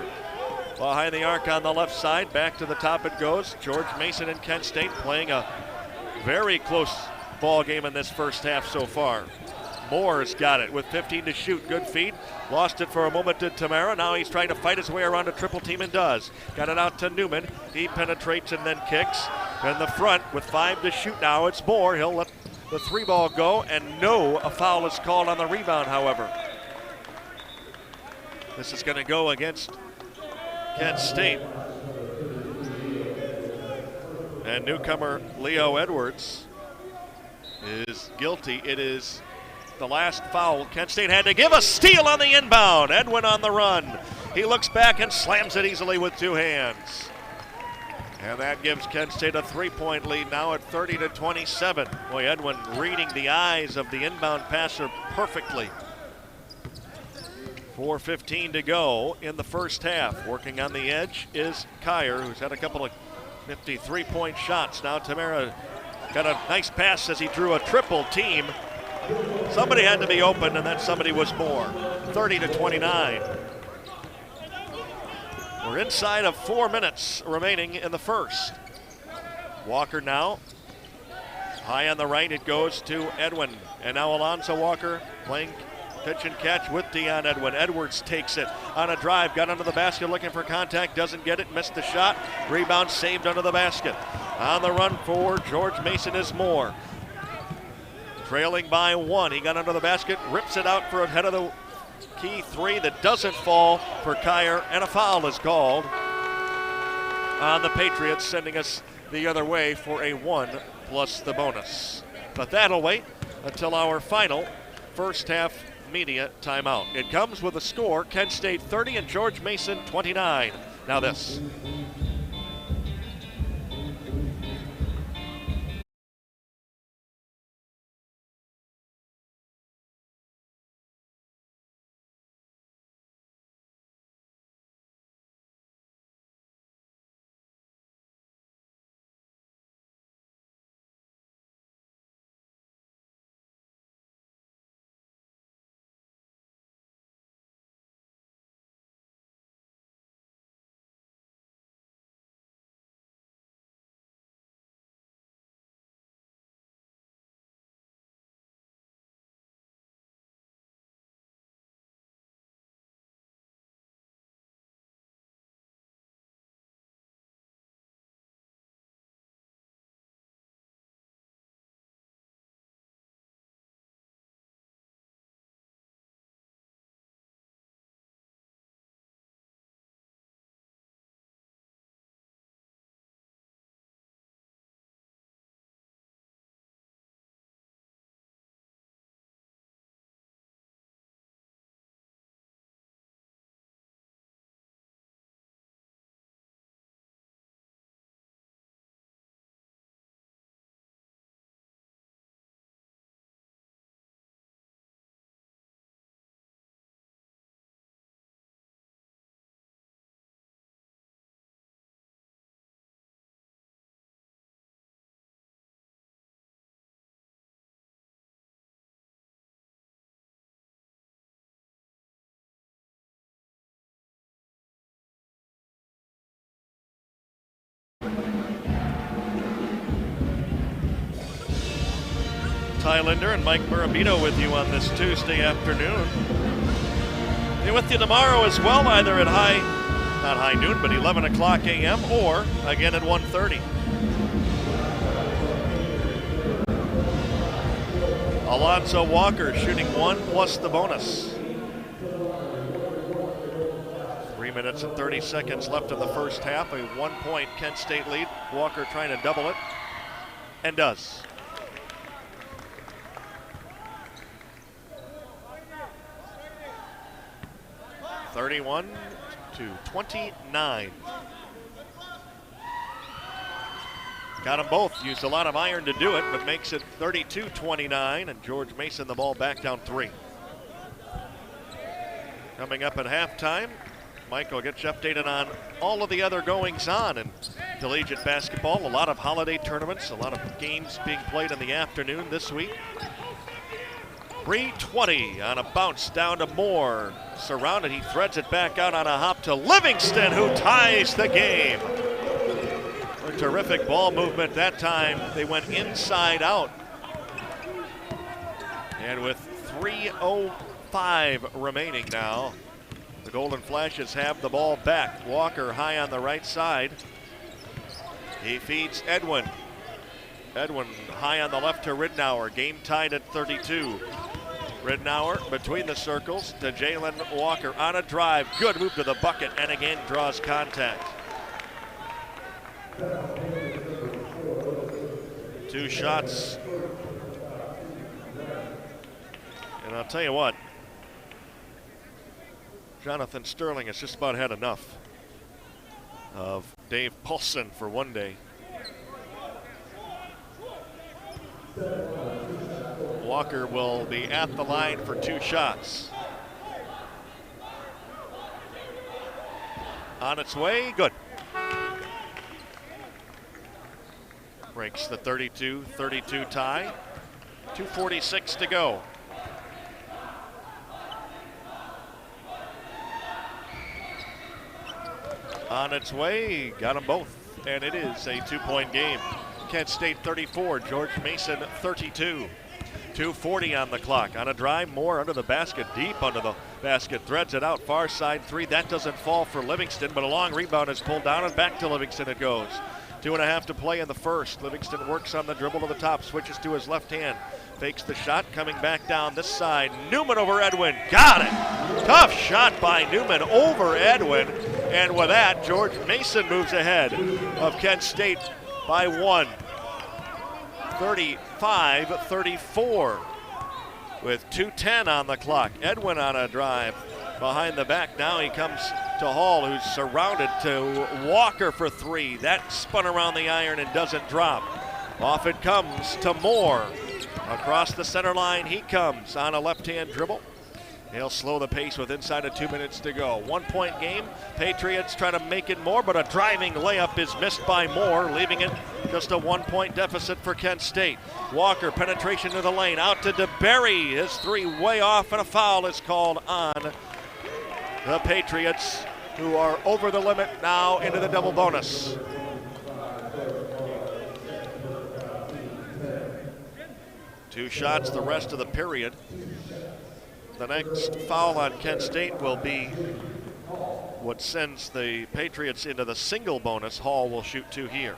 behind the arc on the left side, back to the top it goes. George Mason and Kent State playing a very close ball game in this first half so far. Moore's got it with 15 to shoot. Good feed. Lost it for a moment to Tamara. Now he's trying to fight his way around a triple team and does. Got it out to Newman. He penetrates and then kicks. In the front with 5 to shoot now. It's Moore. He'll let the three ball go, and a foul is called on the rebound, however. This is going to go against Kent State. And newcomer Leo Edwards is guilty. It is the last foul. Kent State had to give a steal on the inbound. Edwin on the run. He looks back and slams it easily with two hands. And that gives Kent State a 3-point lead now at 30-27. Boy, Edwin reading the eyes of the inbound passer perfectly. 4:15 to go in the first half. Working on the edge is Kyer, who's had a couple of 53-point shots. Now Tamara got a nice pass as he drew a triple team. Somebody had to be open, and that somebody was Moore. 30-29. We're inside of 4 minutes remaining in the first. Walker now. High on the right, it goes to Edwin. And now Alonzo Walker playing pitch and catch with Dion Edwin. Edwards takes it on a drive, got under the basket looking for contact, doesn't get it, missed the shot. Rebound saved under the basket. On the run for George Mason is Moore. Trailing by 1. He got under the basket, rips it out for a head of the key three that doesn't fall for Kyer, and a foul is called on the Patriots, sending us the other way for a 1 plus the bonus. But that'll wait until our final first half media timeout. It comes with a score, Kent State 30 and George Mason 29. Now this. Ty Linder and Mike Murabito with you on this Tuesday afternoon. Be with you tomorrow as well, either at not high noon, but 11 o'clock a.m. or again at 1:30. Alonzo Walker shooting 1 plus the bonus. 3 minutes and 30 seconds left in the first half. A 1-point Kent State lead. Walker trying to double it, and does. (31-29). Got them both. Used a lot of iron to do it, but makes it 32-29, and George Mason the ball back down 3. Coming up at halftime, Mike will get you updated on all of the other goings-on in collegiate basketball. A lot of holiday tournaments, a lot of games being played in the afternoon this week. 3:20 on a bounce down to Moore. Surrounded, he threads it back out on a hop to Livingston, who ties the game. A terrific ball movement that time. They went inside out. And with 3:05 remaining now, the Golden Flashes have the ball back. Walker high on the right side. He feeds Edwin. Edwin high on the left to Ridnour. Game tied at 32. Ridnour between the circles to Jalen Walker on a drive. Good move to the bucket, and again draws contact. 2 shots. And I'll tell you what, Jonathan Sterling has just about had enough of Dave Paulson for one day. Walker will be at the line for 2 shots. On its way, good. Breaks the 32-32 tie. 2:46 to go. On its way, got them both, and it is a 2-point game. Kent State 34, George Mason 32. 2:40 on the clock. On a drive, Moore under the basket, deep under the basket, threads it out, far side 3. That doesn't fall for Livingston, but a long rebound is pulled down, and back to Livingston it goes. 2.5 to play in the first. Livingston works on the dribble to the top, switches to his left hand, fakes the shot, coming back down this side. Newman over Edwin, got it! Tough shot by Newman over Edwin, and with that, George Mason moves ahead of Kent State by 1. 35-34 with 2:10 on the clock. Edwin on a drive behind the back. Now he comes to Hall, who's surrounded, to Walker for 3. That spun around the iron and doesn't drop. Off it comes to Moore. Across the center line he comes on a left-hand dribble. He'll slow the pace with inside of 2 minutes to go. 1-point game. Patriots try to make it more, but a driving layup is missed by Moore, leaving it just a 1-point deficit for Kent State. Walker, penetration to the lane, out to DeBerry. His 3 way off, and a foul is called on the Patriots, who are over the limit now into the double bonus. Two shots the rest of the period. The next foul on Kent State will be what sends the Patriots into the single bonus. Hall will shoot 2 here.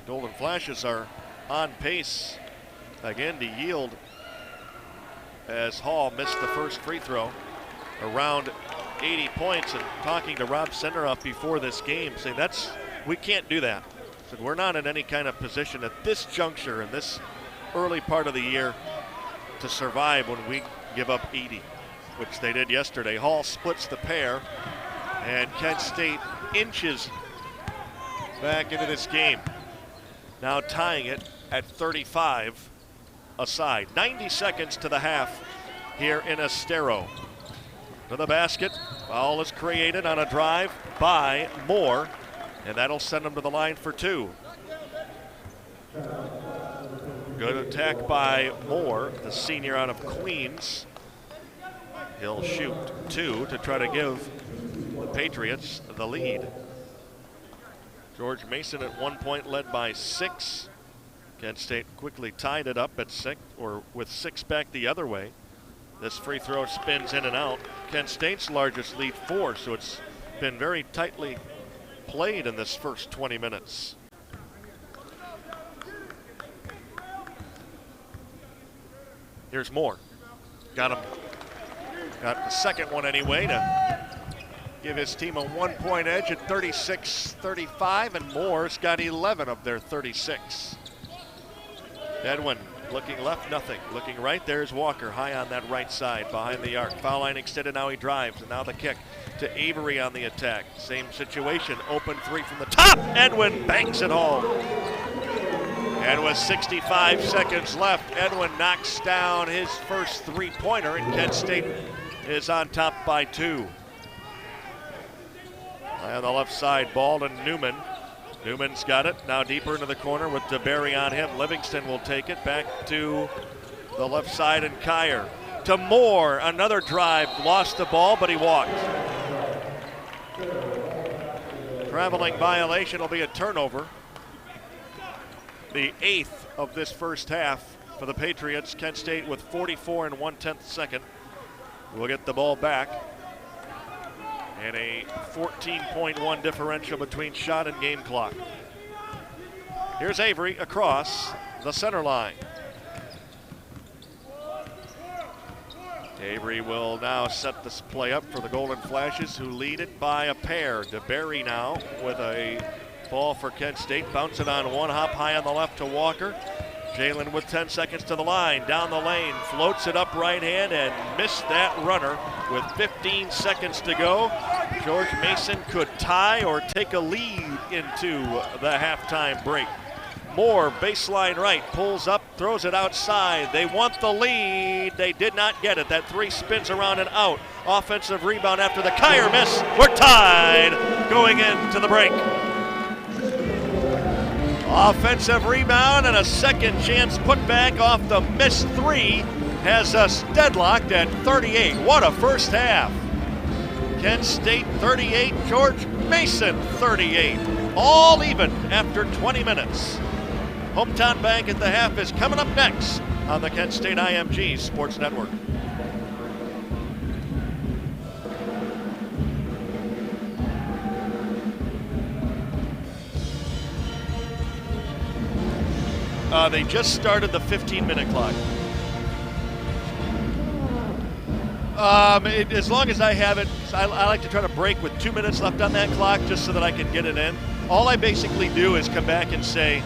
Golden Flashes are on pace again to yield, as Hall missed the first free throw, around 80 points. And talking to Rob Senderoff before this game, saying we can't do that. Said we're not in any kind of position at this juncture in this early part of the year to survive when we give up 80, which they did yesterday. Hall splits the pair, and Kent State inches back into this game, now tying it at 35 aside. 90 seconds to the half here in Estero. To the basket, foul is created on a drive by Moore, and that'll send him to the line for 2. Good attack by Moore, the senior out of Queens. He'll shoot 2 to try to give the Patriots the lead. George Mason at 1 point led by 6. Kent State quickly tied it up at 6, or with 6 back the other way. This free throw spins in and out. Kent State's largest lead 4, so it's been very tightly played in this first 20 minutes. Here's Moore. Got him. Got the second one anyway to give his team a 1-point edge at 36-35, and Moore's got 11 of their 36. Edwin looking left, nothing. Looking right, there's Walker high on that right side behind the arc. Foul line extended, now he drives, and now the kick to Avery on the attack. Same situation, open 3 from the top. Edwin banks it home. And with 65 seconds left, Edwin knocks down his first 3-pointer, and Kent State is on top by 2. On the left side, ball to Newman. Newman's got it, now deeper into the corner with DeBerry on him. Livingston will take it back to the left side, and Kyer to Moore. Another drive, lost the ball, but he walked. Traveling violation will be a turnover. The 8th of this first half for the Patriots. Kent State with 44 1/10 second will get the ball back, and a 14.1 differential between shot and game clock. Here's Avery across the center line. Avery will now set this play up for the Golden Flashes, who lead it by a pair. DeBerry now with a ball for Kent State. Bounce it on one hop high on the left to Walker. Jalen with 10 seconds to the line. Down the lane, floats it up right hand and missed that runner with 15 seconds to go. George Mason could tie or take a lead into the halftime break. Moore, baseline right, pulls up, throws it outside. They want the lead. They did not get it. That 3 spins around and out. Offensive rebound after the Kyer miss. We're tied going into the break. Offensive rebound and a second chance putback off the missed 3 has us deadlocked at 38. What a first half. Kent State 38, George Mason 38. All even after 20 minutes. Hometown Bank at the half is coming up next on the Kent State IMG Sports Network. They just started the 15-minute clock. As long as I have it, I like to try to break with 2 minutes left on that clock just so that I can get it in. All I basically do is come back and say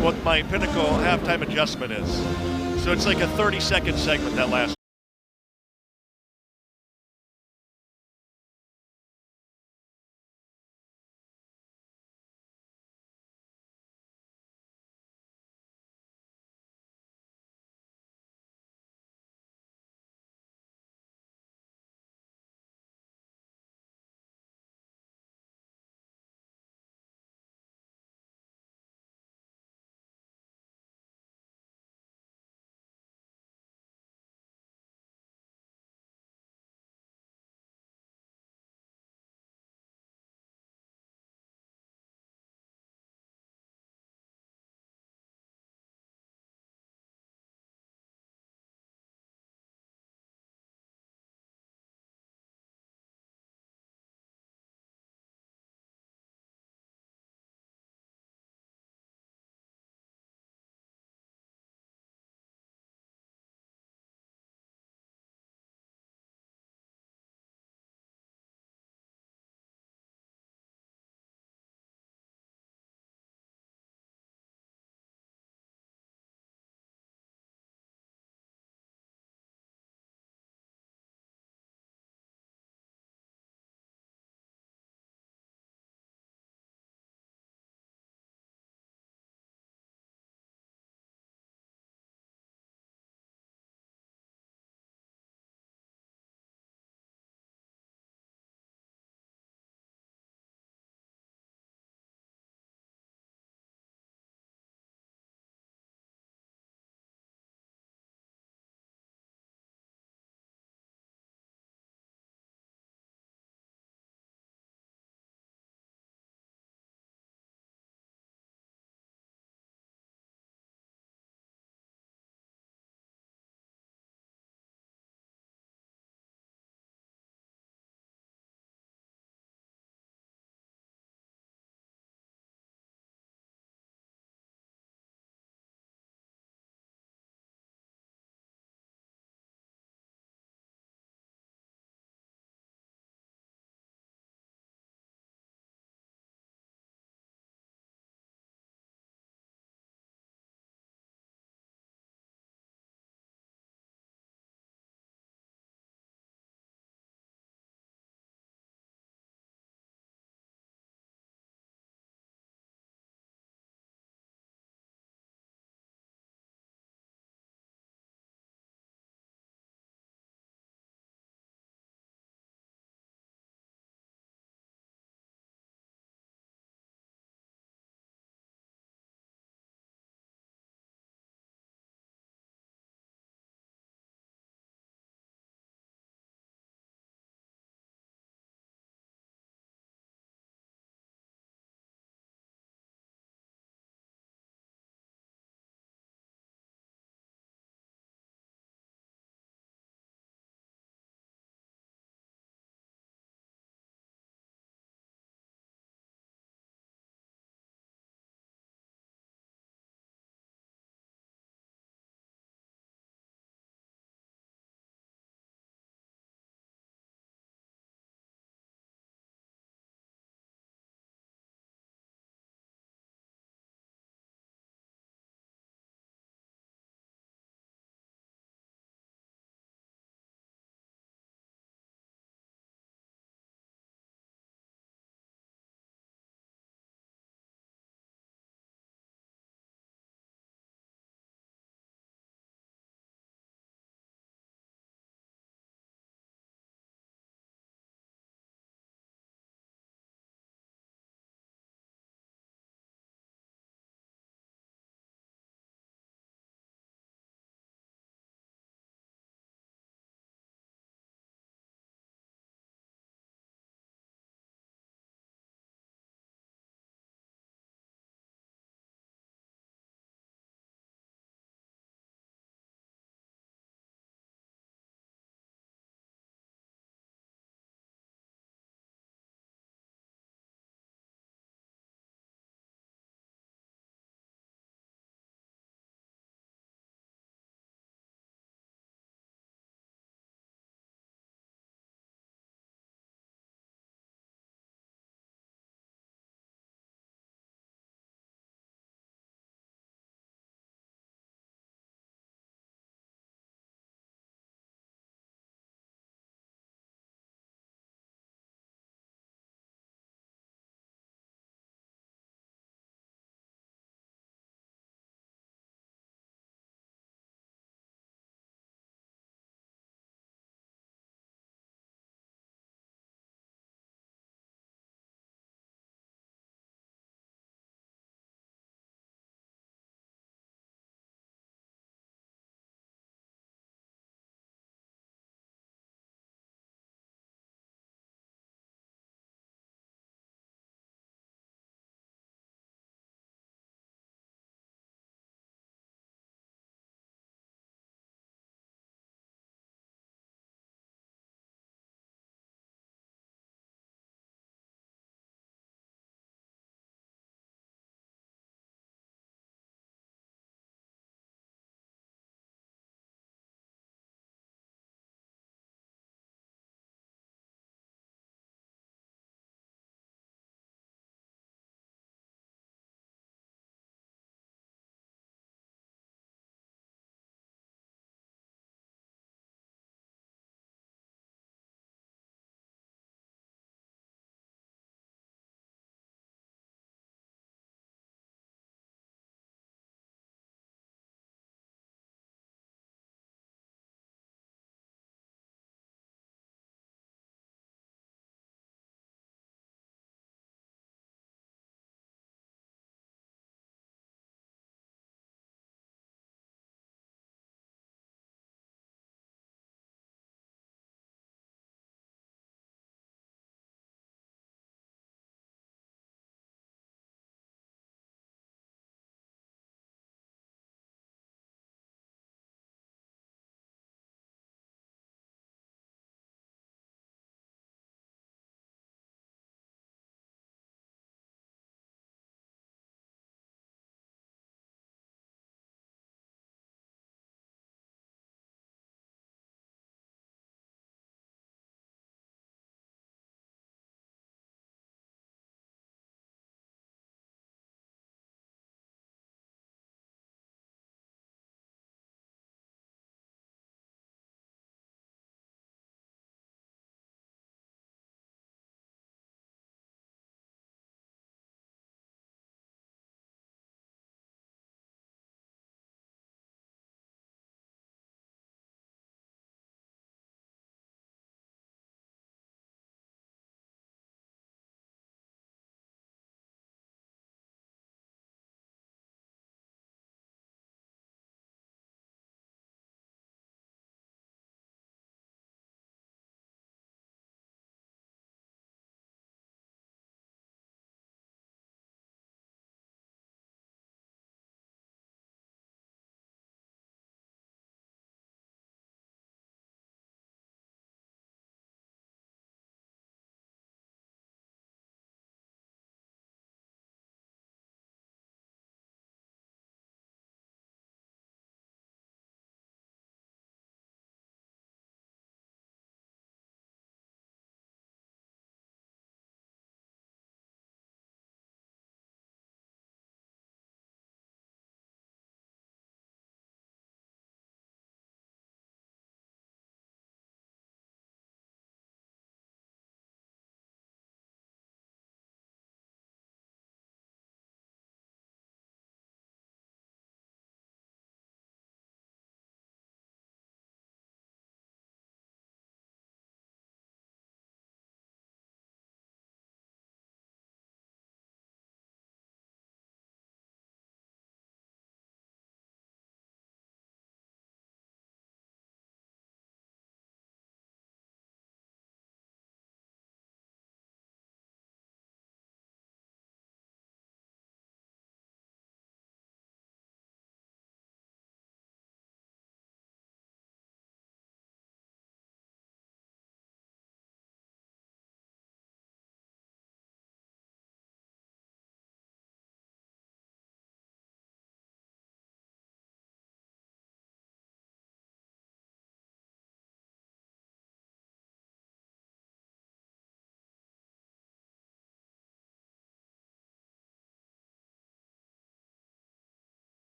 what my Pinnacle halftime adjustment is. So it's like a 30-second segment that lasts.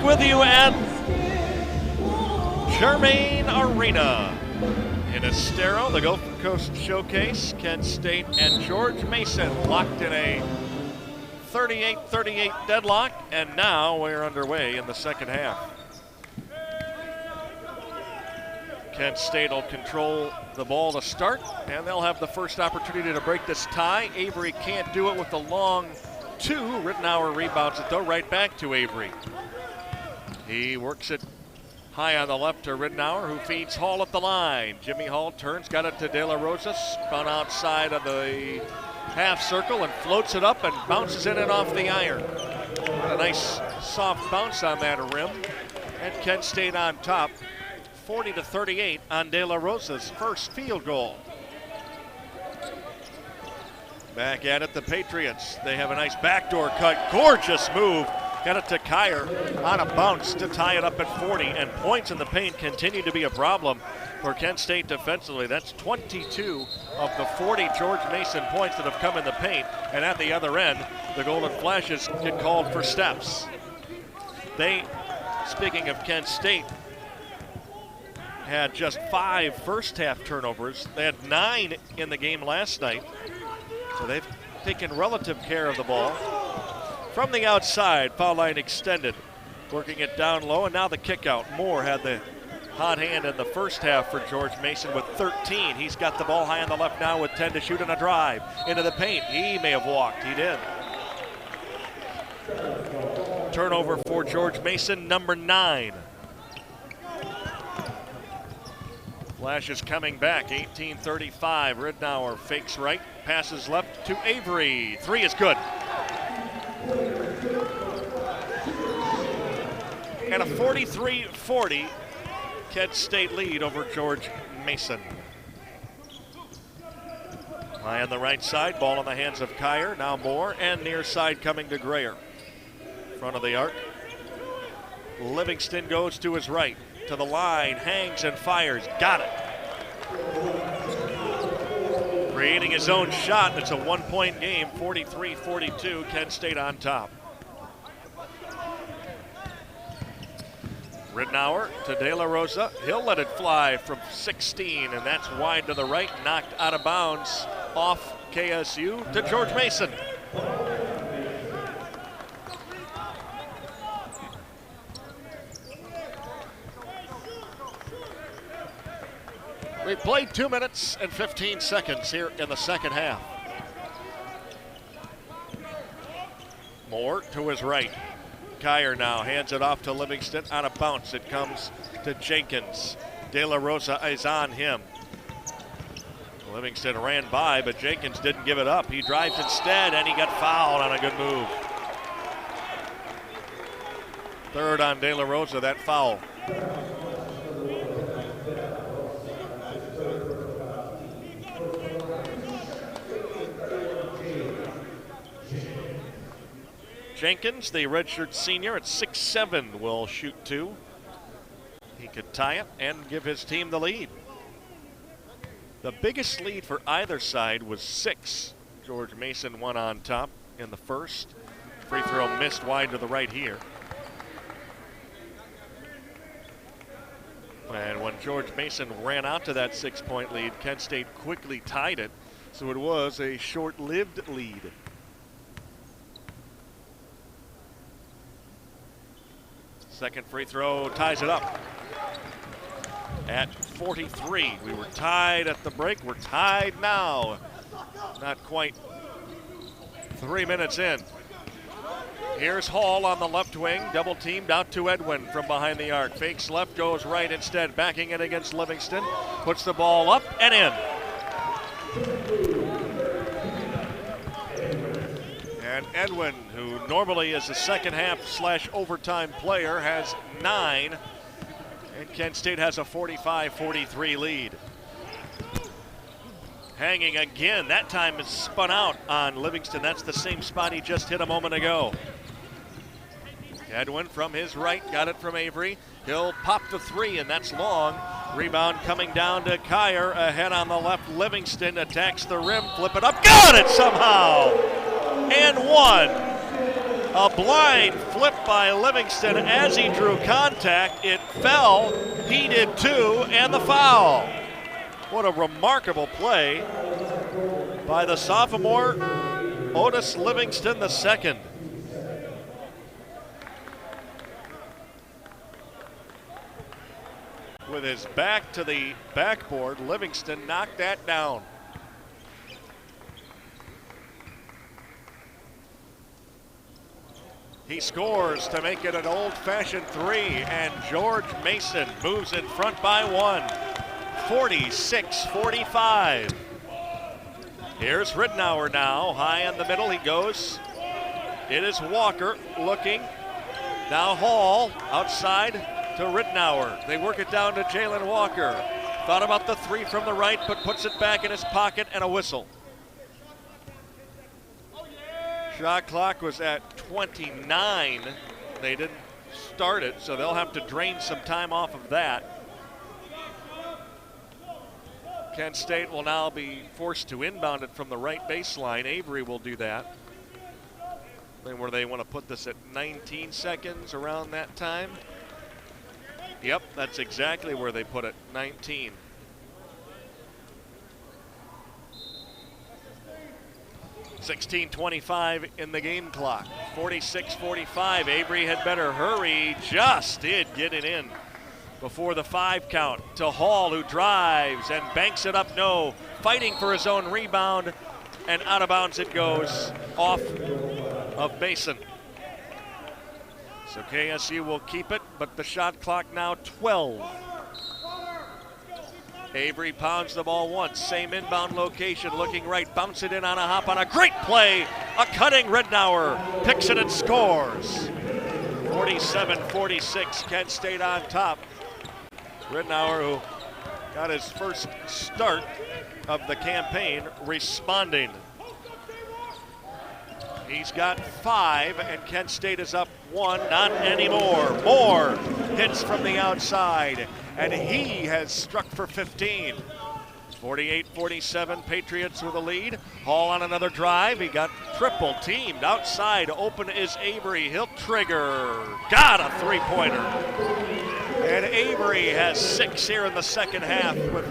with you at Germain Arena in Estero, the Gulf Coast Showcase. Kent State and George Mason locked in a 38-38 deadlock, and now we're underway in the second half. Kent State will control the ball to start, and they'll have the first opportunity to break this tie. Avery can't do it with the long two. Rittenauer rebounds it, though, right back to Avery. He works it high on the left to Rittenauer, who feeds Hall at the line. Jimmy Hall turns, got it to De La Rosa, spun outside of the half circle and floats it up and bounces in and off the iron. A nice soft bounce on that rim, and Kent State on top, 40-38 on De La Rosa's first field goal. Back at it, the Patriots. They have a nice backdoor cut, gorgeous move. Got it to Kyer on a bounce to tie it up at 40, and points in the paint continue to be a problem for Kent State defensively. That's 22 of the 40 George Mason points that have come in the paint, and at the other end, the Golden Flashes get called for steps. They, speaking of Kent State, had just 5 first half turnovers. They had 9 in the game last night, so they've taken relative care of the ball. From the outside, foul line extended, working it down low, and now the kick out. Moore had the hot hand in the first half for George Mason with 13. He's got the ball high on the left now with 10 to shoot on a drive. Into the paint, he may have walked, he did. Turnover for George Mason, number 9. Flash is coming back, 18-35. Rittenauer fakes right, passes left to Avery. 3 is good. And a 43-40 Kent State lead over George Mason. High on the right side, ball in the hands of Kyer. Now Moore, and near side coming to Grayer. Front of the arc. Livingston goes to his right, to the line, hangs and fires. Got it. Creating his own shot. It's a 1-point game, 43-42. Kent State on top. Rittenauer to De La Rosa. He'll let it fly from 16, and that's wide to the right, knocked out of bounds off KSU to George Mason. We played 2 minutes and 15 seconds here in the second half. Moore to his right. Kyer now hands it off to Livingston on a bounce. It comes to Jenkins. De La Rosa is on him. Livingston ran by, but Jenkins didn't give it up. He drives instead, and he got fouled on a good move. Third on De La Rosa, that foul. Jenkins, the redshirt senior at 6'7", will shoot 2. He could tie it and give his team the lead. The biggest lead for either side was 6. George Mason won on top in the first. Free throw missed wide to the right here. And when George Mason ran out to that 6-point lead, Kent State quickly tied it, so it was a short-lived lead. Second free throw ties it up at 43. We were tied at the break. We're tied now. Not quite 3 minutes in. Here's Hall on the left wing, double teamed out to Edwin from behind the arc. Fakes left, goes right instead, backing it against Livingston. Puts the ball up and in. And Edwin, who normally is a second half / overtime player, has 9. And Kent State has a 45-43 lead. Hanging again, that time is spun out on Livingston. That's the same spot he just hit a moment ago. Edwin from his right, got it from Avery. He'll pop the 3, and that's long. Rebound coming down to Kyer. Ahead on the left, Livingston attacks the rim, flip it up, got it somehow! And 1. A blind flip by Livingston as he drew contact. It fell. He did too, and the foul. What a remarkable play by the sophomore Otis Livingston II. With his back to the backboard, Livingston knocked that down. He scores to make it an old-fashioned three, and George Mason moves in front by one, 46-45. Here's Ridnour now, high in the middle he goes. It is Walker looking. Now Hall outside to Ridnour. They work it down to Jalen Walker. Thought about the three from the right, but puts it back in his pocket, and a whistle. Shot clock was at 29. They didn't start it, so they'll have to drain some time off of that. Kent State will now be forced to inbound it from the right baseline. Avery will do that. And where they want to put this at 19 seconds around that time. Yep, that's exactly where they put it, 19. (16:25) in the game clock. 46-45. Avery had better hurry. Just did get it in before the 5 count to Hall, who drives and banks it up. No, fighting for his own rebound, and out of bounds it goes off of Mason. So KSU will keep it, but the shot clock now 12. Avery pounds the ball once, same inbound location, looking right, bounce it in on a hop on a great play. A cutting Ridnour picks it and scores. 47-46, Kent State on top. Ridnour, who got his first start of the campaign, responding. He's got 5, and Kent State is up 1, not anymore. Moore hits from the outside, and he has struck for 15. 48-47, Patriots with a lead. Hall on another drive. He got triple teamed outside. Open is Avery. He'll trigger. Got a three-pointer. And Avery has 6 here in the second half, with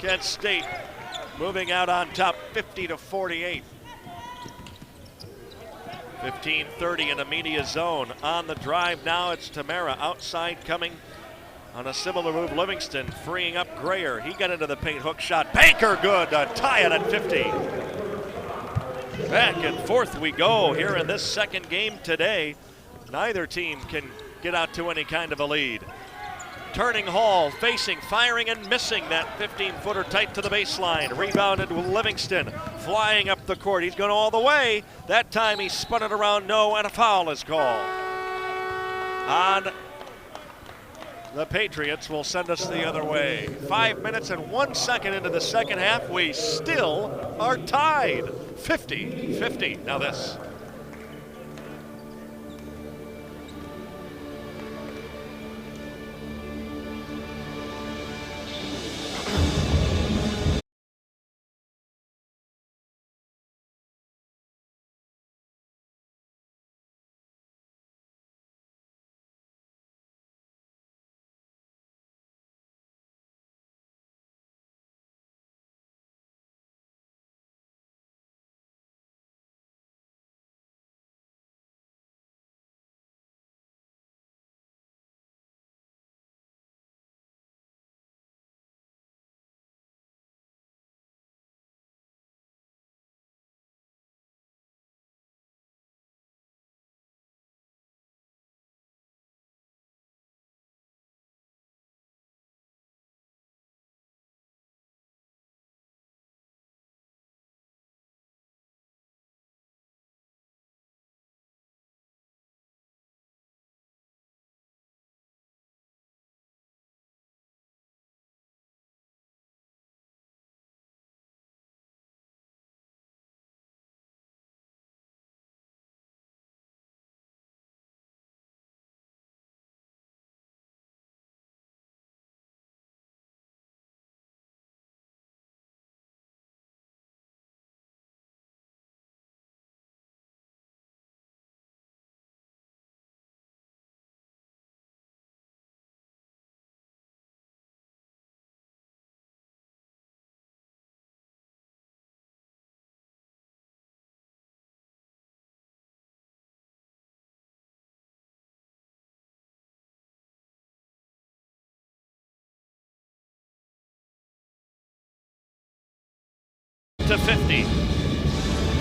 Kent State moving out on top 50-48. 15:30 in the media zone. On the drive now, it's Tamara outside coming on a similar move. Livingston freeing up Grayer. He got into the paint, hook shot. Banker good to tie it at 50. Back and forth we go here in this second game today. Neither team can get out to any kind of a lead. Turning Hall, facing, firing, and missing that 15-footer tight to the baseline. Rebounded with Livingston, flying up the court. He's going all the way. That time he spun it around, no, and a foul is called on the Patriots. Will send us the other way. 5 minutes and 1 second into the second half. We still are tied. 50-50. Now this. to 50.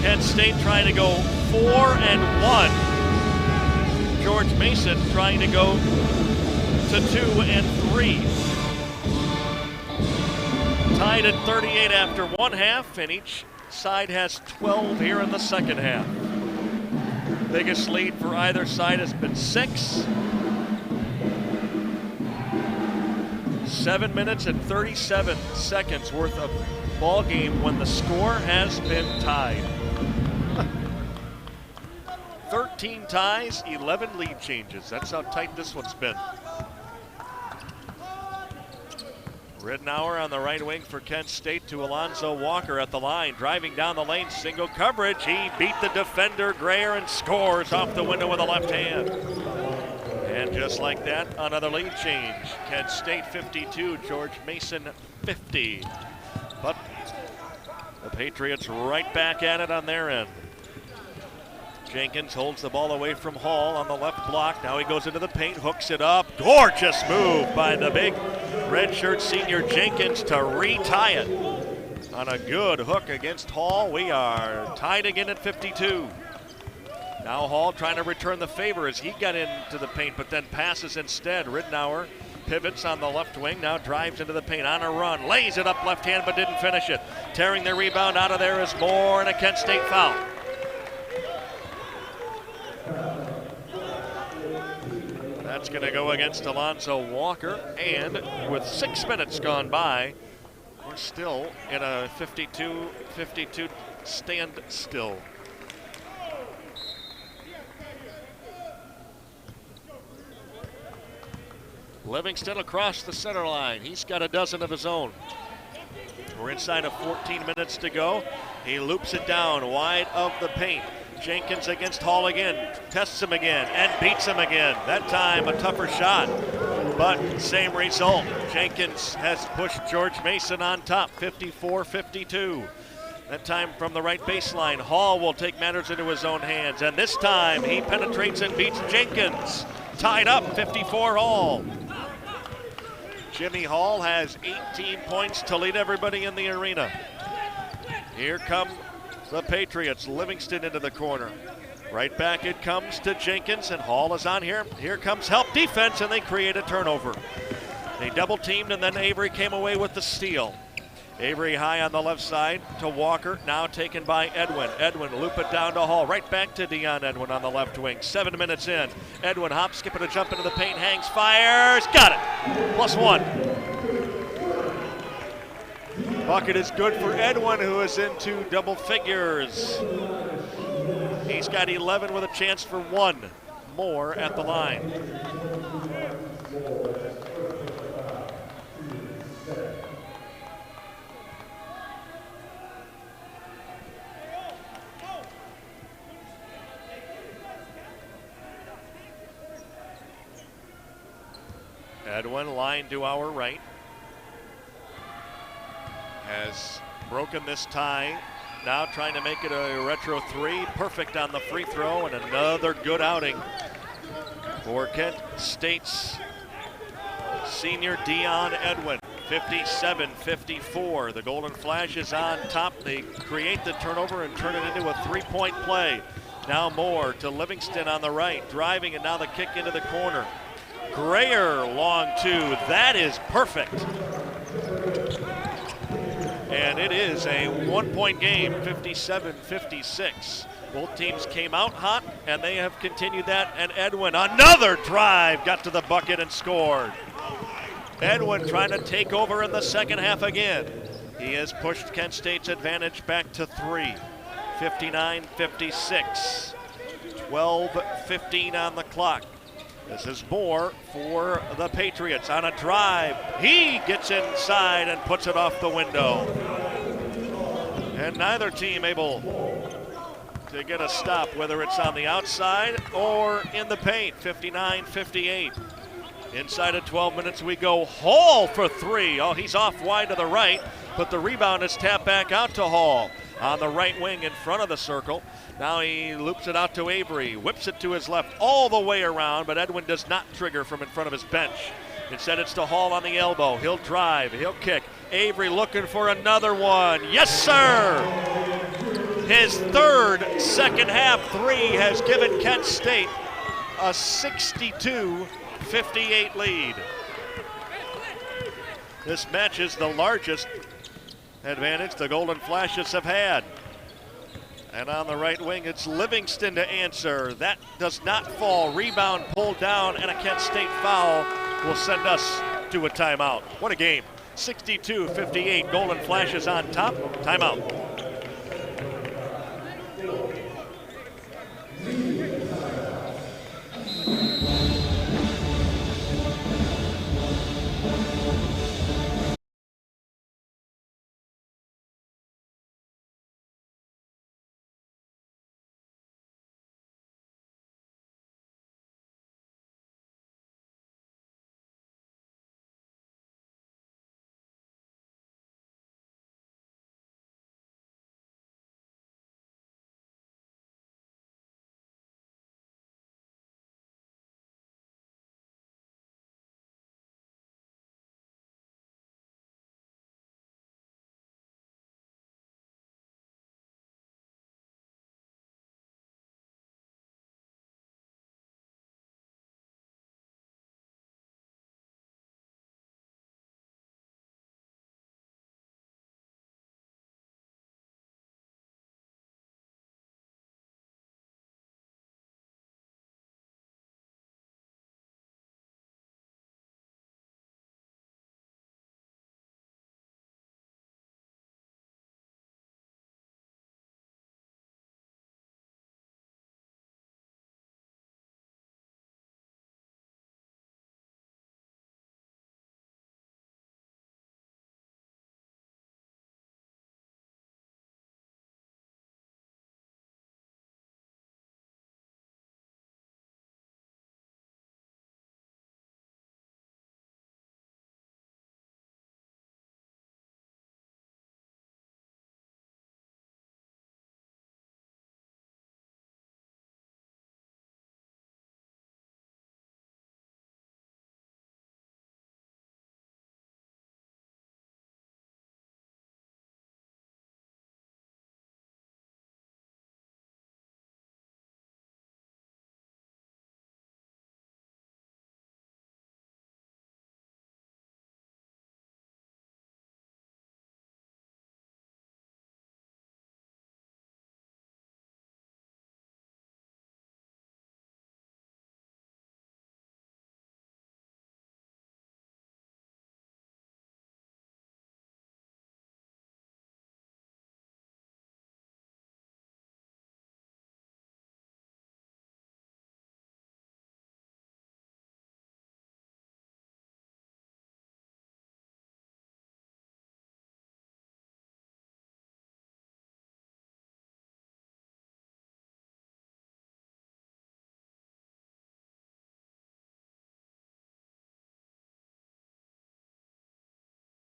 Kent State trying to go 4-1. George Mason trying to go to 2-3. Tied at 38 after one half, and each side has 12 here in the second half. Biggest lead for either side has been 6. 7 minutes and 37 seconds worth of ball game when the score has been tied. 13 ties, 11 lead changes. That's how tight this one's been. Ridenour on the right wing for Kent State to Alonzo Walker at the line. Driving down the lane, single coverage. He beat the defender, Grayer, and scores off the window with a left hand. And just like that, another lead change. Kent State 52, George Mason 50. But the Patriots right back at it on their end. Jenkins holds the ball away from Hall on the left block. Now he goes into the paint, hooks it up. Gorgeous move by the big redshirt senior Jenkins to retie it. On a good hook against Hall, we are tied again at 52. Now Hall trying to return the favor as he got into the paint, but then passes instead. Ridenour pivots on the left wing, now drives into the paint on a run, lays it up left hand but didn't finish it. Tearing the rebound out of there is Moore, and a Kent State foul. That's going to go against Alonzo Walker, and with 6 minutes gone by, we're still in a 52-52 standstill. Livingston across the center line. He's got a dozen of his own. We're inside of 14 minutes to go. He loops it down wide of the paint. Jenkins against Hall again, tests him again, and beats him again. That time a tougher shot, but same result. Jenkins has pushed George Mason on top, 54-52. That time from the right baseline, Hall will take matters into his own hands, and this time he penetrates and beats Jenkins. Tied up, 54 Hall. Jimmy Hall has 18 points to lead everybody in the arena. Here come the Patriots. Livingston into the corner. Right back it comes to Jenkins, and Hall is on here. Here comes help defense, and they create a turnover. They double teamed, and then Avery came away with the steal. Avery high on the left side to Walker, now taken by Edwin. Edwin loop it down to Hall, right back to Dion Edwin on the left wing. 7 minutes in. Edwin hop, skipping a jump into the paint, hangs, fires, got it. +1. Bucket is good for Edwin, who is into double figures. He's got 11 with a chance for 1 more at the line. Edwin line to our right. Has broken this tie. Now trying to make it a retro 3. Perfect on the free throw, and another good outing for Kent State's senior Dion Edwin. 57-54. The Golden Flash is on top. They create the turnover and turn it into a 3-point play. Now Moore to Livingston on the right, driving, and now the kick into the corner. Grayer long two. That is perfect. And it is a 1-point game, 57-56. Both teams came out hot, and they have continued that. And Edwin, another drive, got to the bucket and scored. Edwin trying to take over in the second half again. He has pushed Kent State's advantage back to 3. 59-56. 12:15 on the clock. This is Moore for the Patriots on a drive. He gets inside and puts it off the window. And neither team able to get a stop, whether it's on the outside or in the paint. 59-58. Inside of 12 minutes we go. Hall for 3. Oh, he's off wide to the right, but the rebound is tapped back out to Hall on the right wing in front of the circle. Now he loops it out to Avery, whips it to his left all the way around, but Edwin does not trigger from in front of his bench. Instead, it's to Hall on the elbow. He'll drive, he'll kick. Avery looking for another one. Yes, sir! His third second half three has given Kent State a 62-58 lead. This match is the largest advantage the Golden Flashes have had. And on the right wing, it's Livingston to answer. That does not fall. Rebound pulled down, and a Kent State foul will send us to a timeout. What a game. 62-58. Golden Flashes on top. Timeout.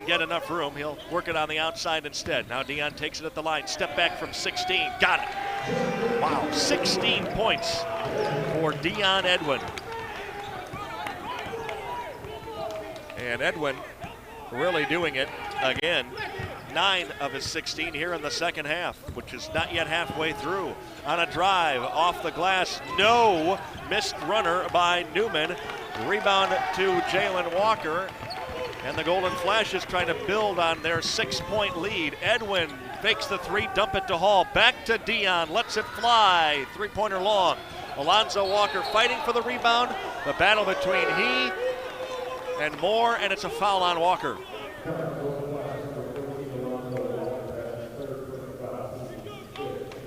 Get enough room, he'll work it on the outside instead. Now Dion takes it at the line, step back from 16, got it. Wow, 16 points for Dion Edwin. And Edwin really doing it again. 9 of his 16 here in the second half, which is not yet halfway through. On a drive, off the glass, no, missed runner by Newman. Rebound to Jalen Walker. And the Golden Flashes trying to build on their 6-point lead. Edwin fakes the three, dump it to Hall. Back to Dion, lets it fly. Three-pointer long. Alonzo Walker fighting for the rebound. The battle between he and Moore, and it's a foul on Walker.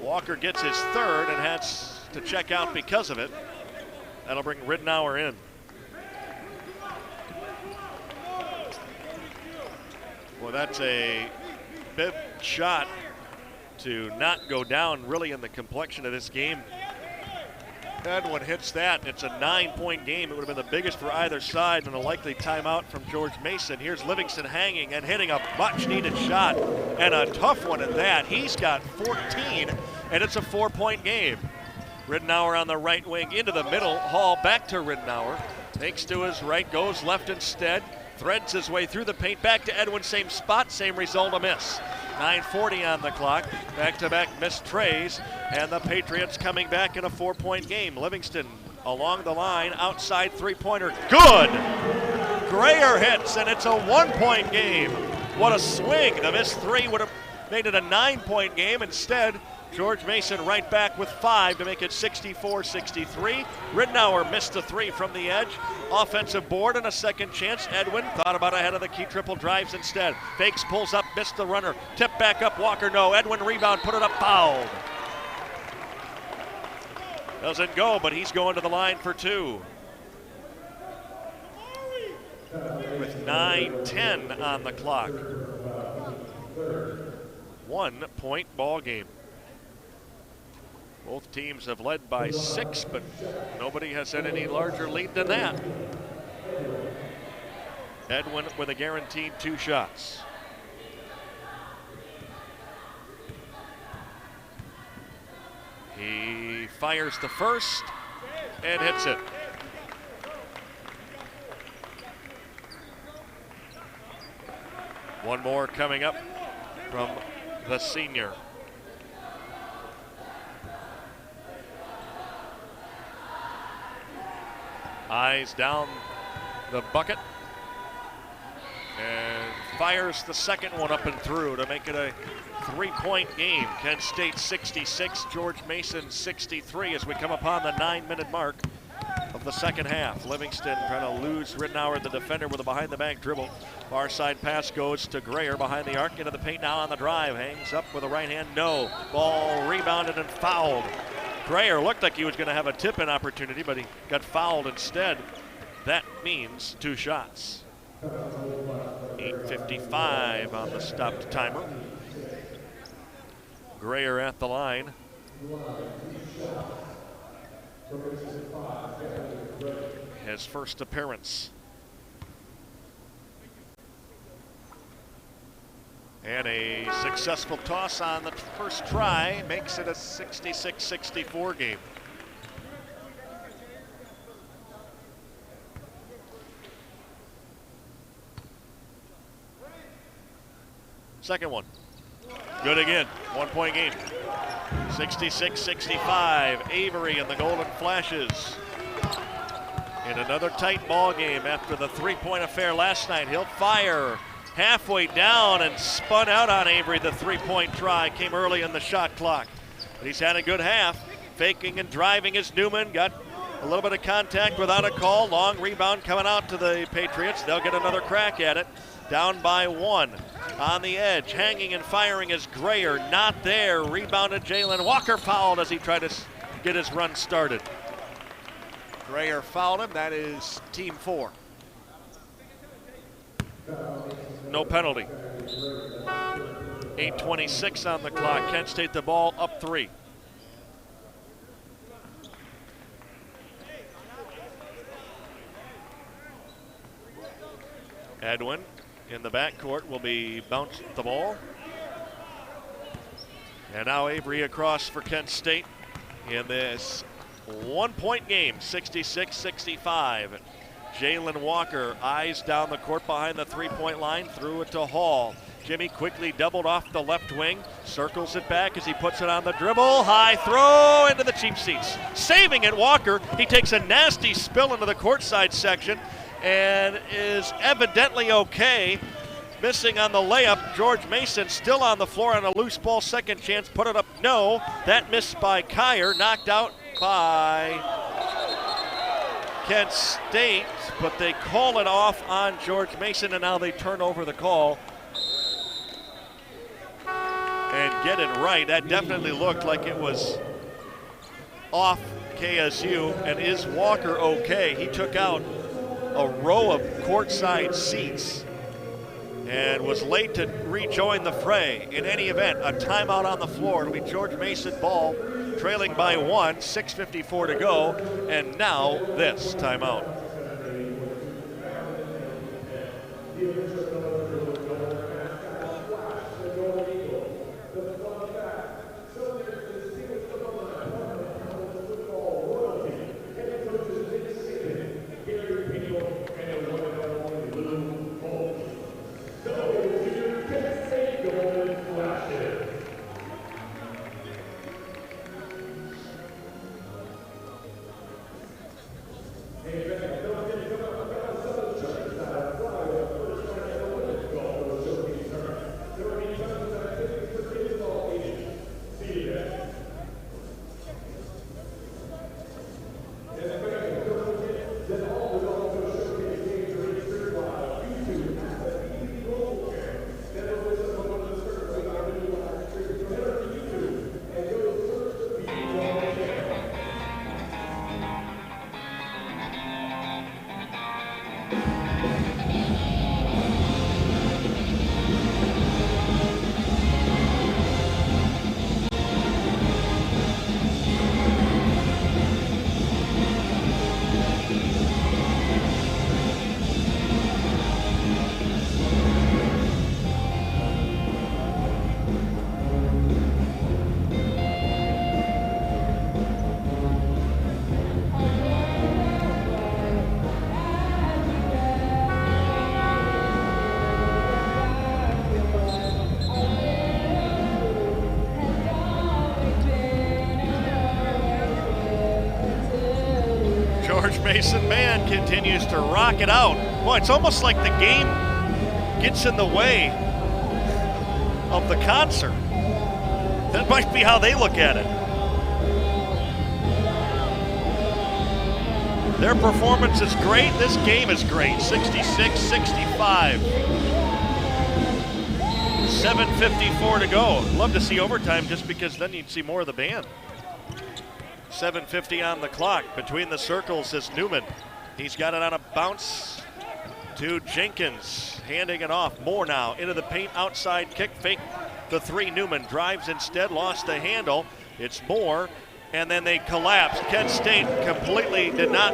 Walker gets his third and has to check out because of it. That'll bring Ridnour in. Well, that's a big shot to not go down really in the complexion of this game. Edwin hits that, and it's a 9-point game. It would have been the biggest for either side, and a likely timeout from George Mason. Here's Livingston hanging and hitting a much-needed shot, and a tough one at that. He's got 14, and it's a 4-point game. Ridnour on the right wing into the middle. Hall back to Ridnour. Takes to his right, goes left instead, threads his way through the paint, back to Edwin, same spot, same result, a miss. 9:40 on the clock, back-to-back missed trays, and the Patriots coming back in a 4-point game. Livingston along the line, outside three-pointer, good! Grayer hits, and it's a 1-point game. What a swing. The missed three would have made it a 9-point game. Instead, George Mason right back with 5 to make it 64-63. Ridnour missed a 3 from the edge. Offensive board and a second chance. Edwin thought about ahead of the key triple, drives instead. Fakes, pulls up, missed the runner. Tip back up, Walker no. Edwin rebound, put it up, fouled. Doesn't go, but he's going to the line for 2. With 9:10 on the clock. 1-point ball game. Both teams have led by 6, but nobody has had any larger lead than that. Edwin with a guaranteed 2 shots. He fires the first and hits it. One more coming up from the senior. Eyes down the bucket and fires the second one up and through to make it a 3-point game. Kent State 66, George Mason 63 as we come upon the 9-minute mark of the second half. Livingston trying to lose Ridnour, the defender, with a behind-the-back dribble. Far side pass goes to Grayer behind the arc, into the paint now on the drive. Hangs up with a right hand, no. Ball rebounded and fouled. Grayer looked like he was going to have a tip-in opportunity, but he got fouled instead. That means 2 shots. 8:55 on the stopped timer. Grayer at the line. His first appearance. And a successful toss on the first try makes it a 66-64 game. Second one. Good again. 1-point game. 66-65. Avery and the Golden Flashes in another tight ball game after the 3-point affair last night. He'll fire halfway down and spun out on Avery. The 3-point try came early in the shot clock. But he's had a good half. Faking and driving is Newman. Got a little bit of contact without a call. Long rebound coming out to the Patriots. They'll get another crack at it. Down by 1. On the edge, hanging and firing is Grayer. Not there. Rebounded Jalen Walker, fouled as he tried to get his run started. Grayer fouled him. That is team 4. No penalty. 8:26 on the clock. Kent State the ball up 3. Edwin in the backcourt will be bounced the ball. And now Avery across for Kent State in this 1-point game, 66-65. Jalen Walker eyes down the court behind the 3-point line, threw it to Hall. Jimmy quickly doubled off the left wing, circles it back as he puts it on the dribble. High throw into the cheap seats. Saving it, Walker. He takes a nasty spill into the courtside section and is evidently okay. Missing on the layup, George Mason still on the floor on a loose ball. Second chance, put it up, no. That missed by Kyer, knocked out by Kent State, but they call it off on George Mason, and now they turn over the call and get it right. That definitely looked like it was off KSU. And is Walker okay? He took out a row of courtside seats and was late to rejoin the fray. In any event, a timeout on the floor. It'll be George Mason ball, trailing by 1, 6:54 to go, and now this timeout. Mason Band continues to rock it out. Boy, it's almost like the game gets in the way of the concert. That might be how they look at it. Their performance is great. This game is great. 66-65. 7:54 to go. Love to see overtime just because then you'd see more of the band. 7:50 on the clock. Between the circles is Newman. He's got it on a bounce to Jenkins. Handing it off. Moore now into the paint. Outside kick. Fake the three. Newman drives instead. Lost the handle. It's Moore. And then they collapsed. Kent State completely did not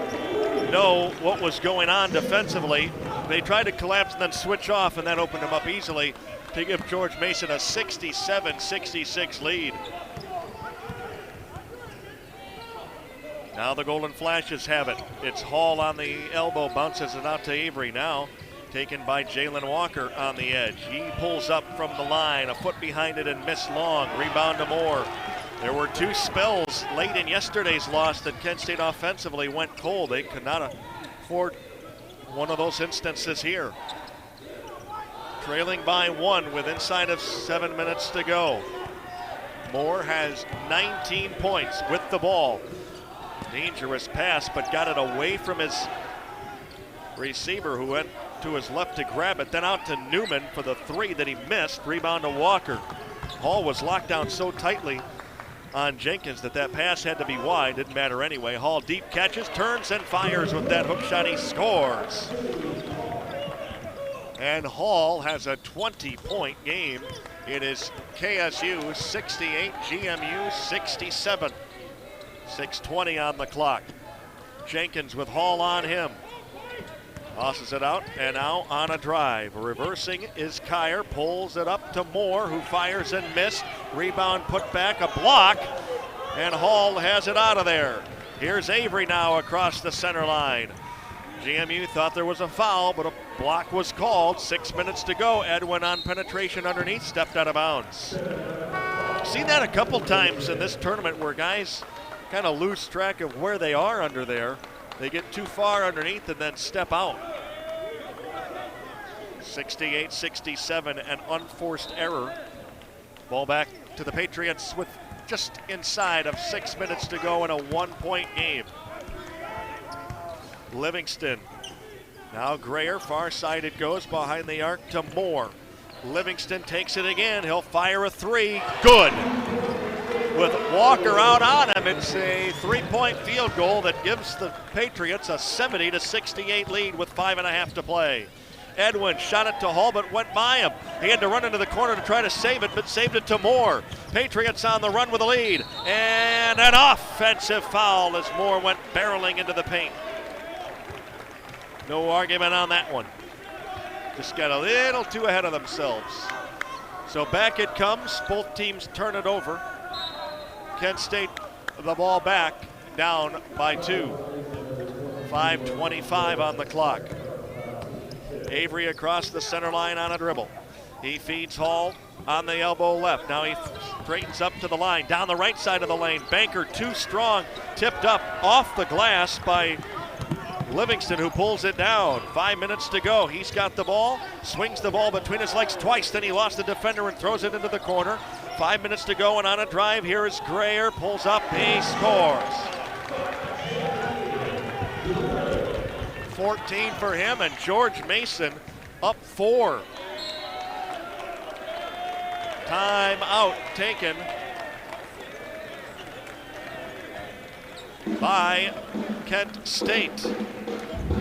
know what was going on defensively. They tried to collapse and then switch off, and that opened them up easily to give George Mason a 67-66 lead. Now the Golden Flashes have it. It's Hall on the elbow, bounces it out to Avery now. Taken by Jalen Walker on the edge. He pulls up from the line, a foot behind it and missed long. Rebound to Moore. There were two spells late in yesterday's loss that Kent State offensively went cold. They could not afford one of those instances here. Trailing by one with inside of 7 minutes to go. Moore has 19 points with the ball. Dangerous pass, but got it away from his receiver who went to his left to grab it. Then out to Newman for the three that he missed. Rebound to Walker. Hall was locked down so tightly on Jenkins that pass had to be wide. Didn't matter anyway. Hall deep catches, turns and fires with that hook shot. He scores. And Hall has a 20-point game. It is KSU 68, GMU 67. 6:20 on the clock. Jenkins with Hall on him. Tosses it out, and now on a drive. Reversing is Kyer, pulls it up to Moore, who fires and missed. Rebound put back, a block, and Hall has it out of there. Here's Avery now across the center line. GMU thought there was a foul, but a block was called. 6 minutes to go. Edwin on penetration underneath, stepped out of bounds. Seen that a couple times in this tournament where guys kind of lose track of where they are under there. They get too far underneath and then step out. 68-67, an unforced error. Ball back to the Patriots with just inside of 6 minutes to go in a 1-point game. Livingston. Now Grayer, far side it goes, behind the arc to Moore. Livingston takes it again. He'll fire a three. Good. With Walker out on him, it's a 3-point field goal that gives the Patriots a 70-68 lead with 5.5 to play. Edwin shot it to Hall, but went by him. He had to run into the corner to try to save it, but saved it to Moore. Patriots on the run with a lead. And an offensive foul as Moore went barreling into the paint. No argument on that one. Just got a little too ahead of themselves. So back it comes. Both teams turn it over. Kent State the ball back, down by 2. 5:25 on the clock. Avery across the center line on a dribble. He feeds Hall on the elbow left. Now he straightens up to the line, down the right side of the lane. Banker too strong, tipped up off the glass by Livingston, who pulls it down. 5 minutes to go. He's got the ball, swings the ball between his legs twice, then he lost the defender and throws it into the corner. 5 minutes to go, and on a drive, here is Grayer, pulls up, he scores. 14 for him, and George Mason up 4. Timeout taken by Kent State.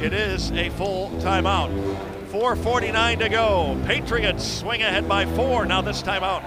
It is a full timeout. 4:49 to go. Patriots swing ahead by 4, now this timeout.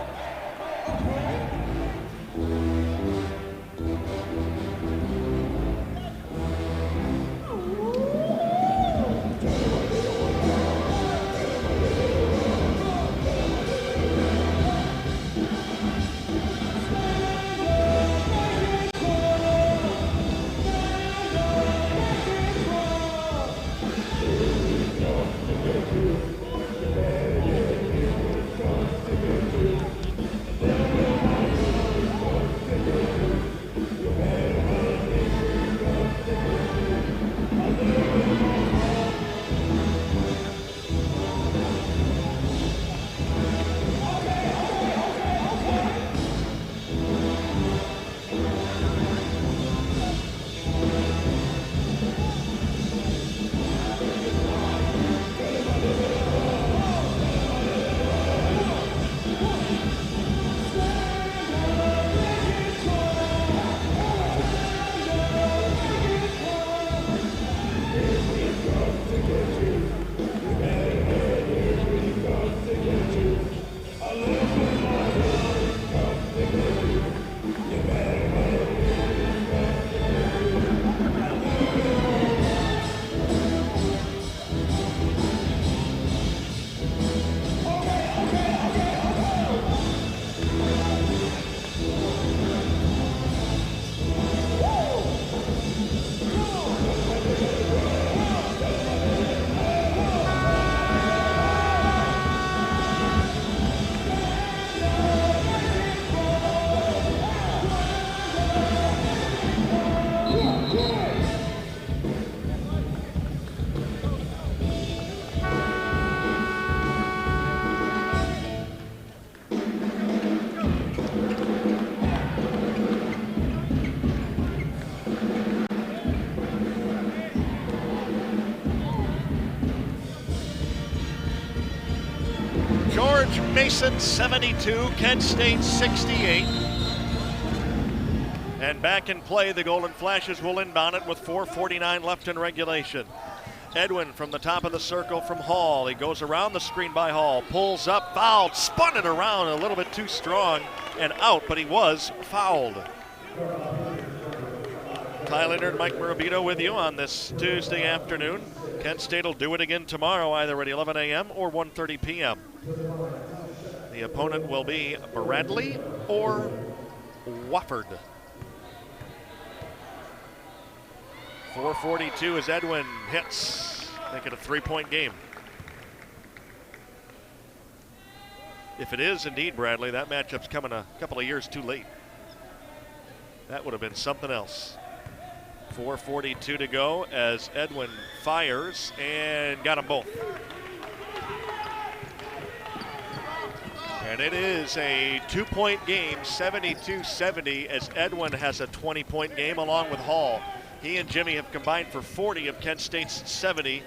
George Mason 72, Kent State 68. And back in play, the Golden Flashes will inbound it with 4:49 left in regulation. Edwin from the top of the circle from Hall. He goes around the screen by Hall, pulls up, fouled, spun it around a little bit too strong and out, but he was fouled. Ty Leonard and Mike Morabito with you on this Tuesday afternoon. Kent State will do it again tomorrow, either at 11 a.m. or 1:30 p.m. The opponent will be Bradley or Wofford. 4:42 as Edwin hits. Make it a 3-point game. If it is indeed Bradley, that matchup's coming a couple of years too late. That would have been something else. 4:42 to go as Edwin fires and got them both. And it is a 2-point game, 72-70, as Edwin has a 20-point game along with Hall. He and Jimmy have combined for 40 of Kent State's 70.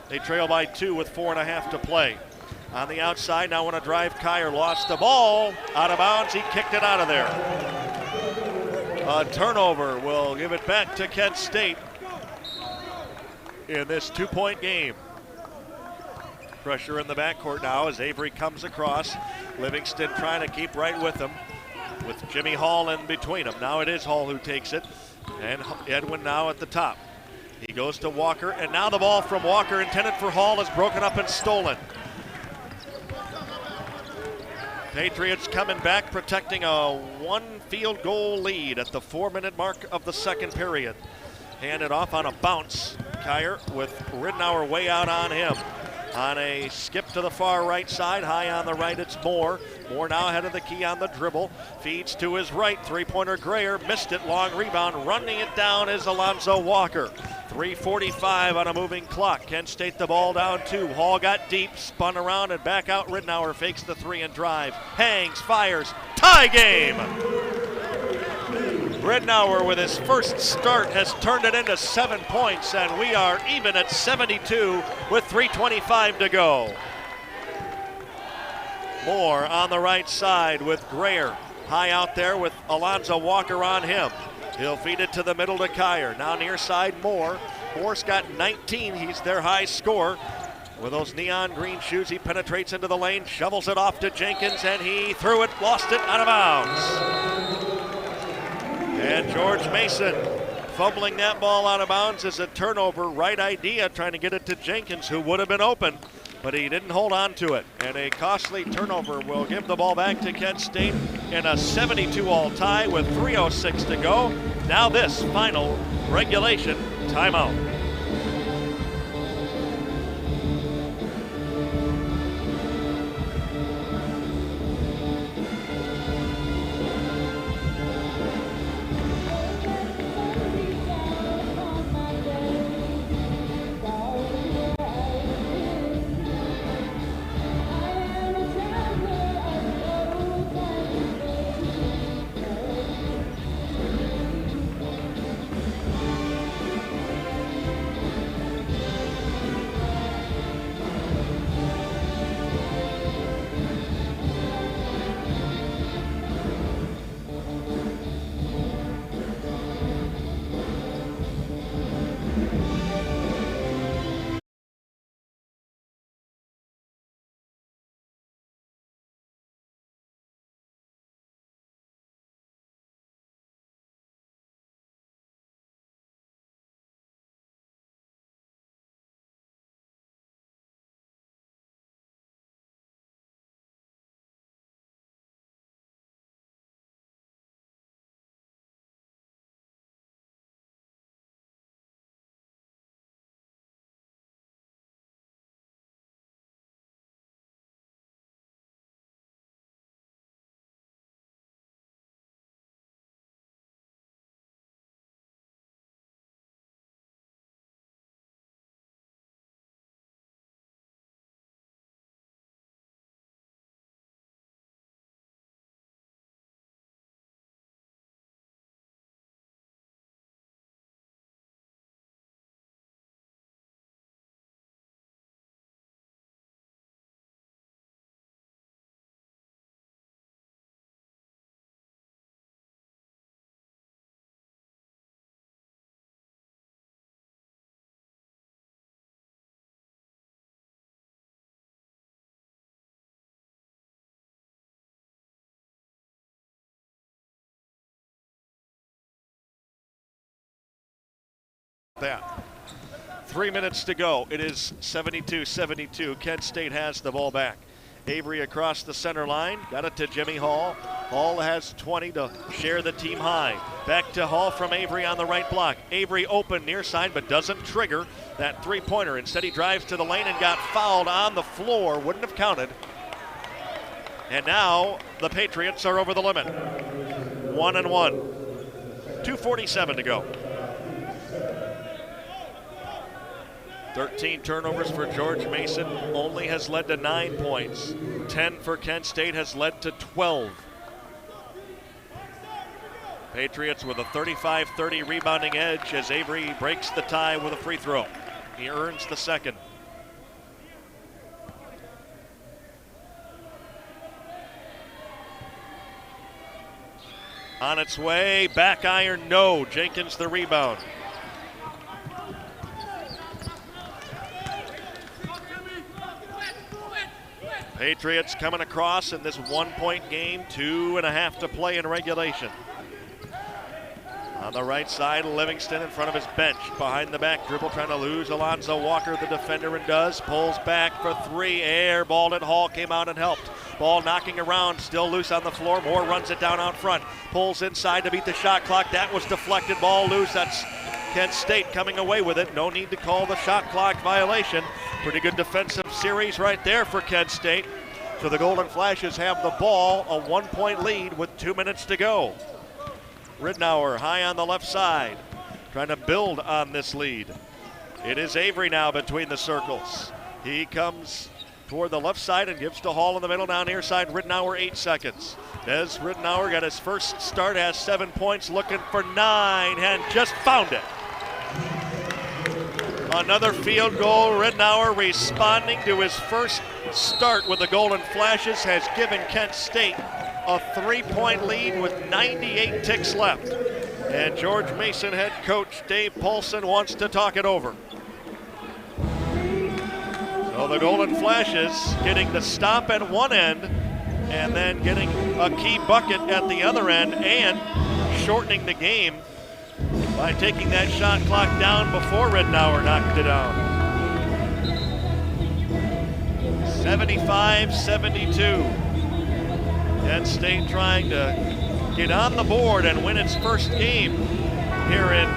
They trail by 2 with 4.5 to play. On the outside, now want to drive. Kyer lost the ball. Out of bounds, he kicked it out of there. A turnover will give it back to Kent State in this 2-point game. Pressure in the backcourt now as Avery comes across. Livingston trying to keep right with him, with Jimmy Hall in between them. Now it is Hall who takes it, and Edwin now at the top. He goes to Walker, and now the ball from Walker intended for Hall is broken up and stolen. Patriots coming back, protecting a 1 field goal lead at the 4-minute mark of the second period. Handed off on a bounce. Kyer with Ridnour way out on him. On a skip to the far right side, high on the right, it's Moore. Moore now ahead of the key on the dribble. Feeds to his right, three-pointer Grayer, missed it, long rebound. Running it down is Alonzo Walker. 3:45 on a moving clock. Kent State the ball down 2. Hall got deep, spun around and back out. Ridnour fakes the 3 and drive. Hangs, fires, tie game! Ridnour with his first start has turned it into 7 points, and we are even at 72 with 3:25 to go. Moore on the right side with Grayer. High out there with Alonzo Walker on him. He'll feed it to the middle to Kyer. Now near side Moore. Moore's got 19. He's their high scorer. With those neon green shoes, he penetrates into the lane, shovels it off to Jenkins, and he threw it, lost it, out of bounds. And George Mason fumbling that ball out of bounds is a turnover. Right idea, trying to get it to Jenkins, who would have been open, but he didn't hold on to it. And a costly turnover will give the ball back to Kent State in a 72-all tie with 3:06 to go. Now this final regulation timeout. that. 3 minutes to go. It is 72-72. Kent State has the ball back. Avery across the center line. Got it to Jimmy Hall. Hall has 20 to share the team high. Back to Hall from Avery on the right block. Avery open near side but doesn't trigger that three-pointer. Instead he drives to the lane and got fouled on the floor. Wouldn't have counted. And now the Patriots are over the limit. 1-1. 2:47 to go. 13 turnovers for George Mason, only has led to 9 points. 10 for Kent State has led to 12. Patriots with a 35-30 rebounding edge as Avery breaks the tie with a free throw. He earns the second. On its way, back iron, no. Jenkins the rebound. Patriots coming across in this 1-point game, 2.5 to play in regulation. On the right side, Livingston in front of his bench. Behind the back dribble, trying to lose Alonzo Walker, the defender, and does. Pulls back for three, air balled at Hall, came out and helped. Ball knocking around, still loose on the floor. Moore runs it down out front. Pulls inside to beat the shot clock. That was deflected, ball loose. That's Kent State coming away with it. No need to call the shot clock violation. Pretty good defensive series right there for Kent State. So the Golden Flashes have the ball, a 1-point lead with 2 minutes to go. Ridnour high on the left side, trying to build on this lead. It is Avery now between the circles. He comes toward the left side and gives to Hall in the middle, down near side. Ridnour, 8 seconds. Des Ridnour got his first start, has 7 points, looking for 9, and just found it. Another field goal. Ridnour responding to his first start with the Golden Flashes has given Kent State a 3-point lead with 98 ticks left. And George Mason head coach Dave Paulson wants to talk it over. So the Golden Flashes getting the stop at one end and then getting a key bucket at the other end and shortening the game by taking that shot clock down before Ridnour knocked it down. 75-72. Kent State trying to get on the board and win its first game here in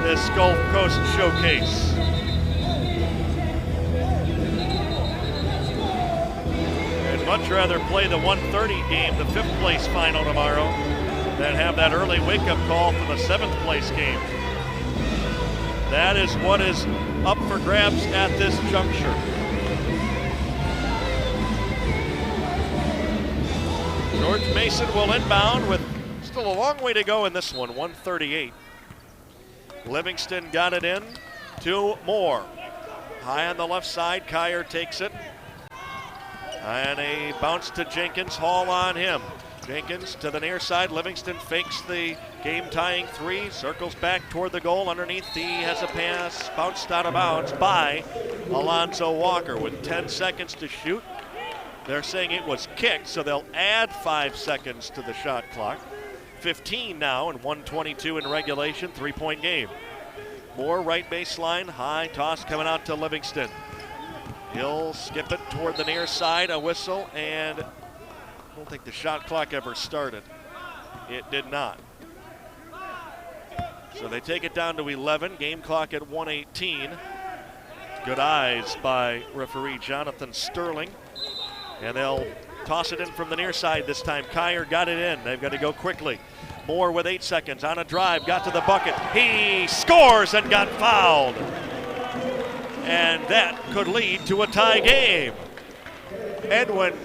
this Gulf Coast Showcase. I'd much rather play the 1:30 game, the 5th place final tomorrow, than have that early wake-up call for the 7th place game. That is what is up for grabs at this juncture. George Mason will inbound with still a long way to go in this one, 1:38. Livingston got it in, 2 more. High on the left side, Kyer takes it. And a bounce to Jenkins, Hall on him. Jenkins to the near side, Livingston fakes the game-tying 3, circles back toward the goal underneath. He has a pass, bounced out of bounds by Alonzo Walker with 10 seconds to shoot. They're saying it was kicked, so they'll add 5 seconds to the shot clock. 15 now and 1:22 in regulation, 3-point game. Moore right baseline, high toss coming out to Livingston. He'll skip it toward the near side, a whistle, and I don't think the shot clock ever started. It did not. So they take it down to 11, game clock at 1:18. Good eyes by referee Jonathan Sterling. And they'll toss it in from the near side this time. Kyer got it in. They've got to go quickly. Moore with 8 seconds on a drive, got to the bucket. He scores and got fouled. And that could lead to a tie game. Edwin,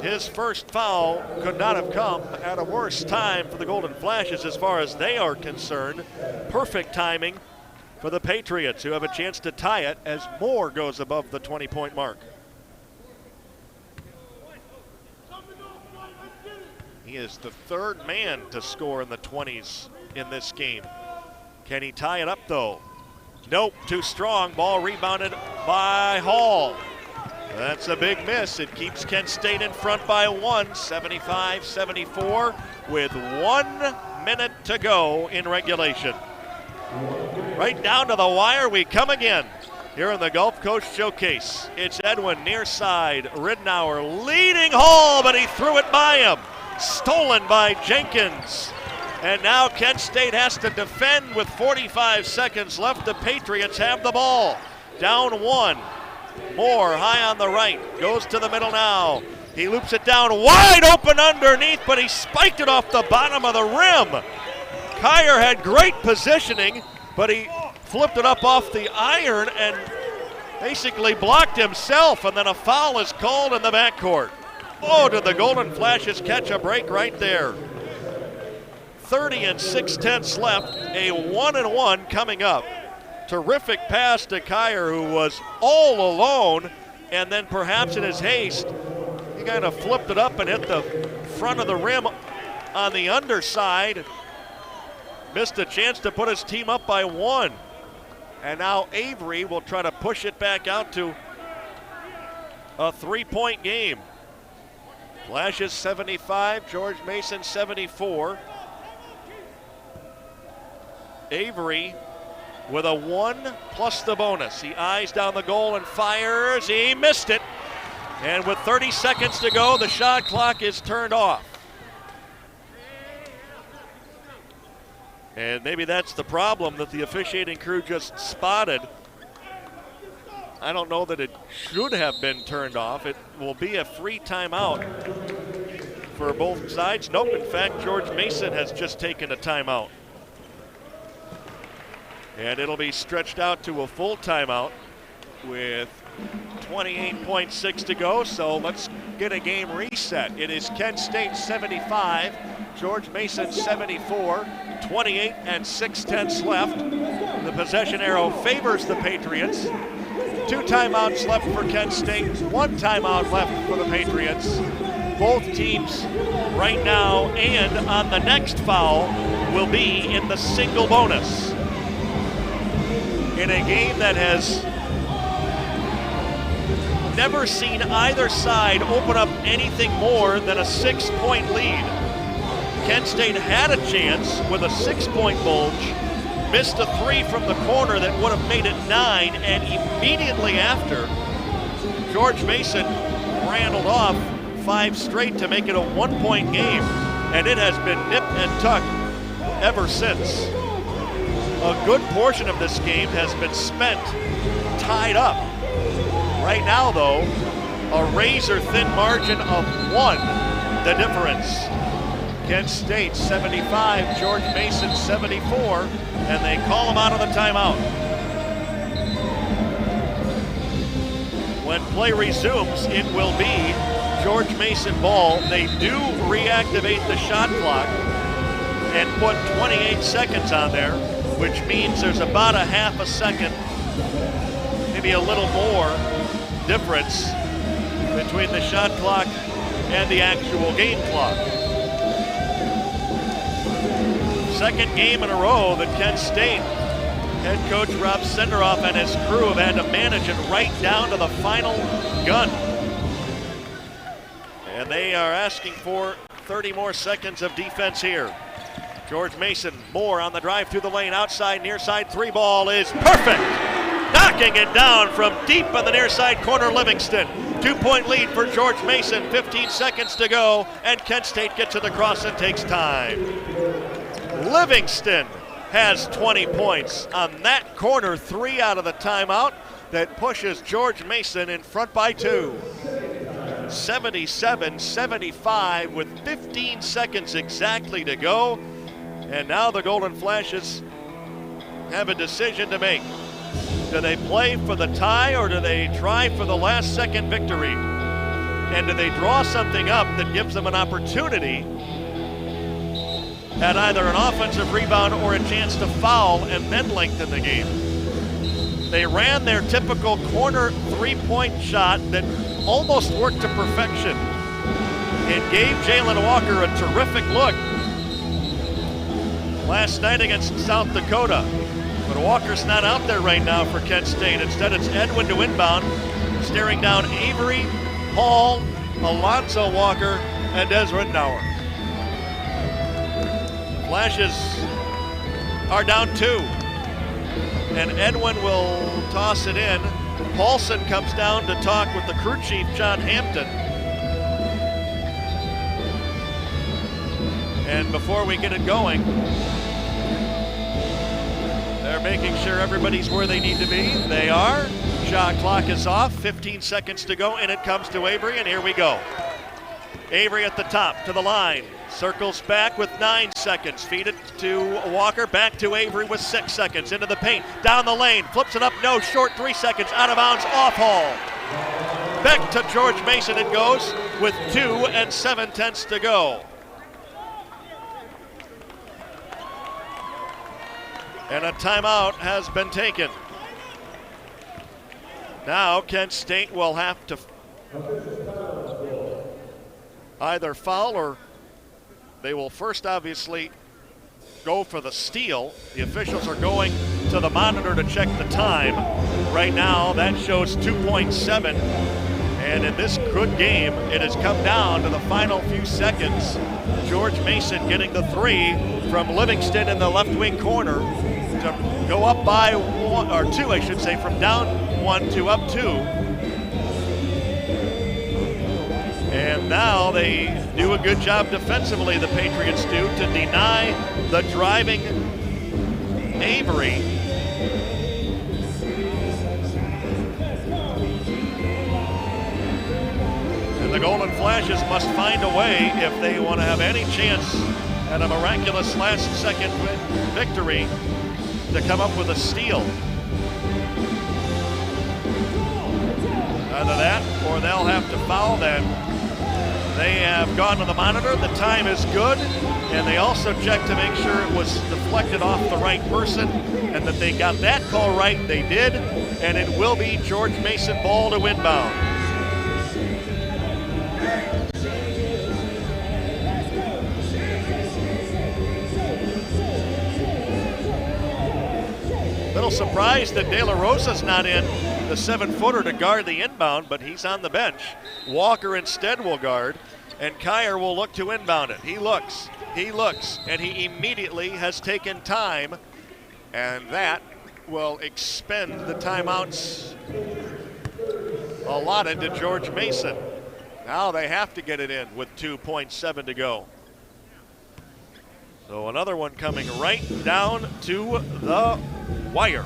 his first foul could not have come at a worse time for the Golden Flashes as far as they are concerned. Perfect timing for the Patriots, who have a chance to tie it as Moore goes above the 20-point mark. He is the 3rd man to score in the 20s in this game. Can he tie it up though? Nope, too strong. Ball rebounded by Hall. That's a big miss. It keeps Kent State in front by 1, 75-74 with 1 minute to go in regulation. Right down to the wire we come again. Here in the Gulf Coast Showcase, it's Edwin near side. Ridnour leading Hall, but he threw it by him. Stolen by Jenkins. And now Kent State has to defend with 45 seconds left. The Patriots have the ball. Down one. Moore high on the right. Goes to the middle now. He loops it down wide open underneath, but he spiked it off the bottom of the rim. Kyer had great positioning, but he flipped it up off the iron and basically blocked himself, and then a foul is called in the backcourt. Oh, did the Golden Flashes catch a break right there. 30 and 6/10 left, a 1-and-1 coming up. Terrific pass to Kyer, who was all alone, and then perhaps in his haste, he kind of flipped it up and hit the front of the rim on the underside. Missed a chance to put his team up by one. And now Avery will try to push it back out to a 3-point game. Flashes 75, George Mason 74. Avery with a 1 plus the bonus. He eyes down the goal and fires. He missed it. And with 30 seconds to go, the shot clock is turned off. And maybe that's the problem that the officiating crew just spotted. I don't know that it should have been turned off. It will be a free timeout for both sides. Nope, in fact, George Mason has just taken a timeout. And it'll be stretched out to a full timeout with 28.6 to go. So let's get a game reset. It is Kent State 75, George Mason 74. 28 and 6/10 left. The possession arrow favors the Patriots. 2 timeouts left for Kent State, 1 timeout left for the Patriots. Both teams right now and on the next foul will be in the single bonus. In a game that has never seen either side open up anything more than a 6-point lead. Kent State had a chance with a 6-point bulge, missed a 3 from the corner that would have made it 9, and immediately after, George Mason rattled off 5 straight to make it a 1-point game, and it has been nip and tuck ever since. A good portion of this game has been spent tied up. Right now, though, a razor-thin margin of 1, the difference. Kent State 75, George Mason 74, and they call him out of the timeout. When play resumes, it will be George Mason ball. They do reactivate the shot clock and put 28 seconds on there, which means there's about a half a second, maybe a little more difference between the shot clock and the actual game clock. Second game in a row that Kent State head coach Rob Senderoff and his crew have had to manage it right down to the final gun. And they are asking for 30 more seconds of defense here. George Mason, Moore on the drive through the lane, outside, near side, 3 ball is perfect. Knocking it down from deep in the near side corner, Livingston. 2-point lead for George Mason, 15 seconds to go, and Kent State gets to the cross and takes time. Livingston has 20 points on that corner 3 out of the timeout that pushes George Mason in front by 2. 77-75 with 15 seconds exactly to go. And now the Golden Flashes have a decision to make. Do they play for the tie or do they try for the last second victory? And do they draw something up that gives them an opportunity at either an offensive rebound or a chance to foul and then lengthen the game? They ran their typical corner 3-point shot that almost worked to perfection. It gave Jalen Walker a terrific look last night against South Dakota. But Walker's not out there right now for Kent State. Instead, it's Edwin to inbound, staring down Avery, Hall, Alonzo Walker, and Des Ridnour. Flashes are down 2. and Edwin will toss it in. Paulson comes down to talk with the crew chief, John Hampton. And before we get it going, they're making sure everybody's where they need to be. They are. Shot clock is off, 15 seconds to go, and it comes to Avery, and here we go. Avery at the top, to the line, circles back with 9 seconds, feed it to Walker, back to Avery with 6 seconds, into the paint, down the lane, flips it up, no, short, 3 seconds, out of bounds, off Hall. Back to George Mason it goes with 2 7/10 to go. And a timeout has been taken. Now Kent State will have to either foul or they will first obviously go for the steal. The officials are going to the monitor to check the time. Right now that shows 2.7. And in this good game, it has come down to the final few seconds. George Mason getting the 3 from Livingston in the left wing corner to go up by 1, or 2 I should say, from down 1 to up 2. And now they do a good job defensively, the Patriots do, to deny the driving Avery. And the Golden Flashes must find a way, if they want to have any chance at a miraculous last-second victory, to come up with a steal. Either that or they'll have to foul then. They have gone to the monitor, the time is good, and they also checked to make sure it was deflected off the right person and that they got that call right. They did, and it will be George Mason ball to inbound. Little surprised that De La Rosa's not in, the 7-footer, to guard the inbound, but he's on the bench. Walker instead will guard, and Kyer will look to inbound it. He looks, and he immediately has taken time, and that will expend the timeouts allotted to George Mason. Now they have to get it in with 2.7 to go. So another one coming right down to the wire.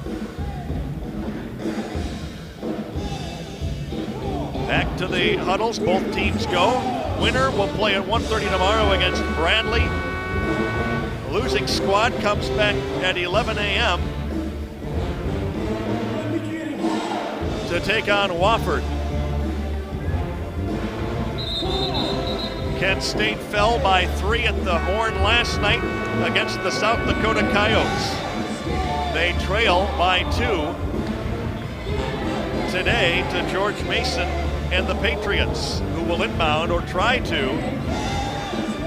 Back to the huddles, both teams go. Winner will play at 1:30 tomorrow against Bradley. Losing squad comes back at 11 a.m. to take on Wofford. Kent State fell by 3 at the Horn last night against the South Dakota Coyotes. They trail by 2 today to George Mason and the Patriots, who will inbound or try to.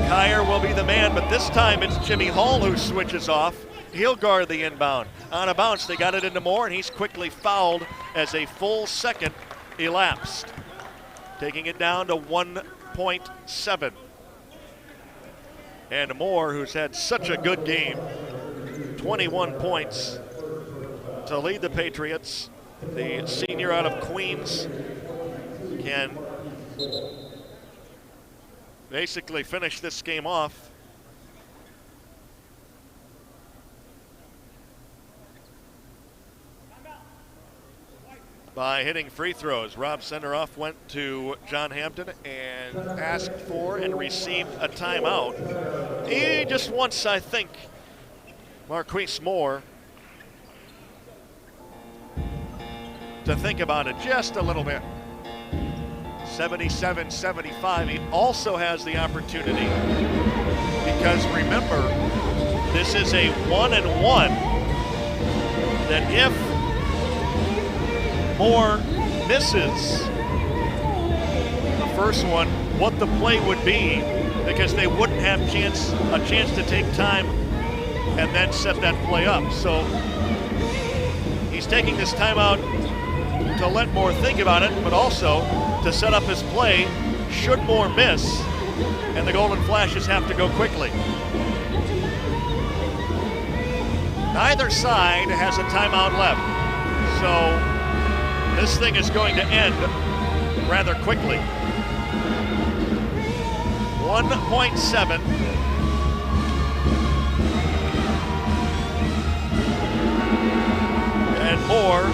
Kyer will be the man, but this time it's Jimmy Hall who switches off. He'll guard the inbound. On a bounce, they got it into Moore, and he's quickly fouled as a full second elapsed, taking it down to 1.7. And Moore, who's had such a good game, 21 points to lead the Patriots. The senior out of Queens can basically finish this game off. By hitting free throws. Rob Senderoff went to John Hampton and asked for and received a timeout. He just wants, I think, Marquise Moore to think about it just a little bit. 77-75. He also has the opportunity, because remember, this is a 1-and-1, that if Moore misses the first one, what the play would be, because they wouldn't have a chance to take time and then set that play up. So he's taking this timeout to let Moore think about it, but also to set up his play should Moore miss and the Golden Flashes have to go quickly. Neither side has a timeout left. So this thing is going to end rather quickly. 1.7. And Moore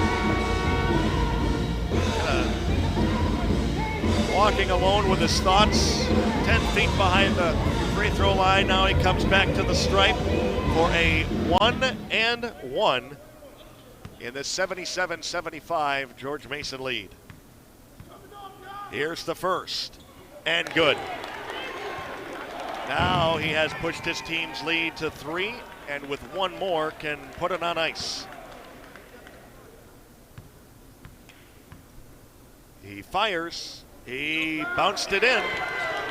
walking alone with his thoughts, 10 feet behind the free throw line. Now he comes back to the stripe for a 1-and-1 in the 77-75 George Mason lead. Here's the first, and good. Now he has pushed his team's lead to 3, and with one more can put it on ice. He fires, he bounced it in,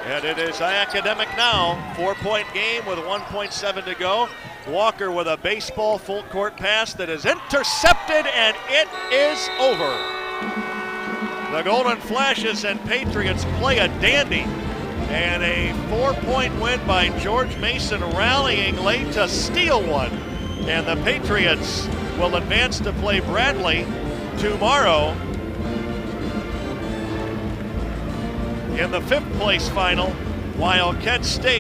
and it is Academic now. 4-point game with 1.7 to go. Walker with a baseball full court pass that is intercepted, and it is over. The Golden Flashes and Patriots play a dandy, and a 4-point win by George Mason, rallying late to steal one. And the Patriots will advance to play Bradley tomorrow in the 5th place final, while Kent State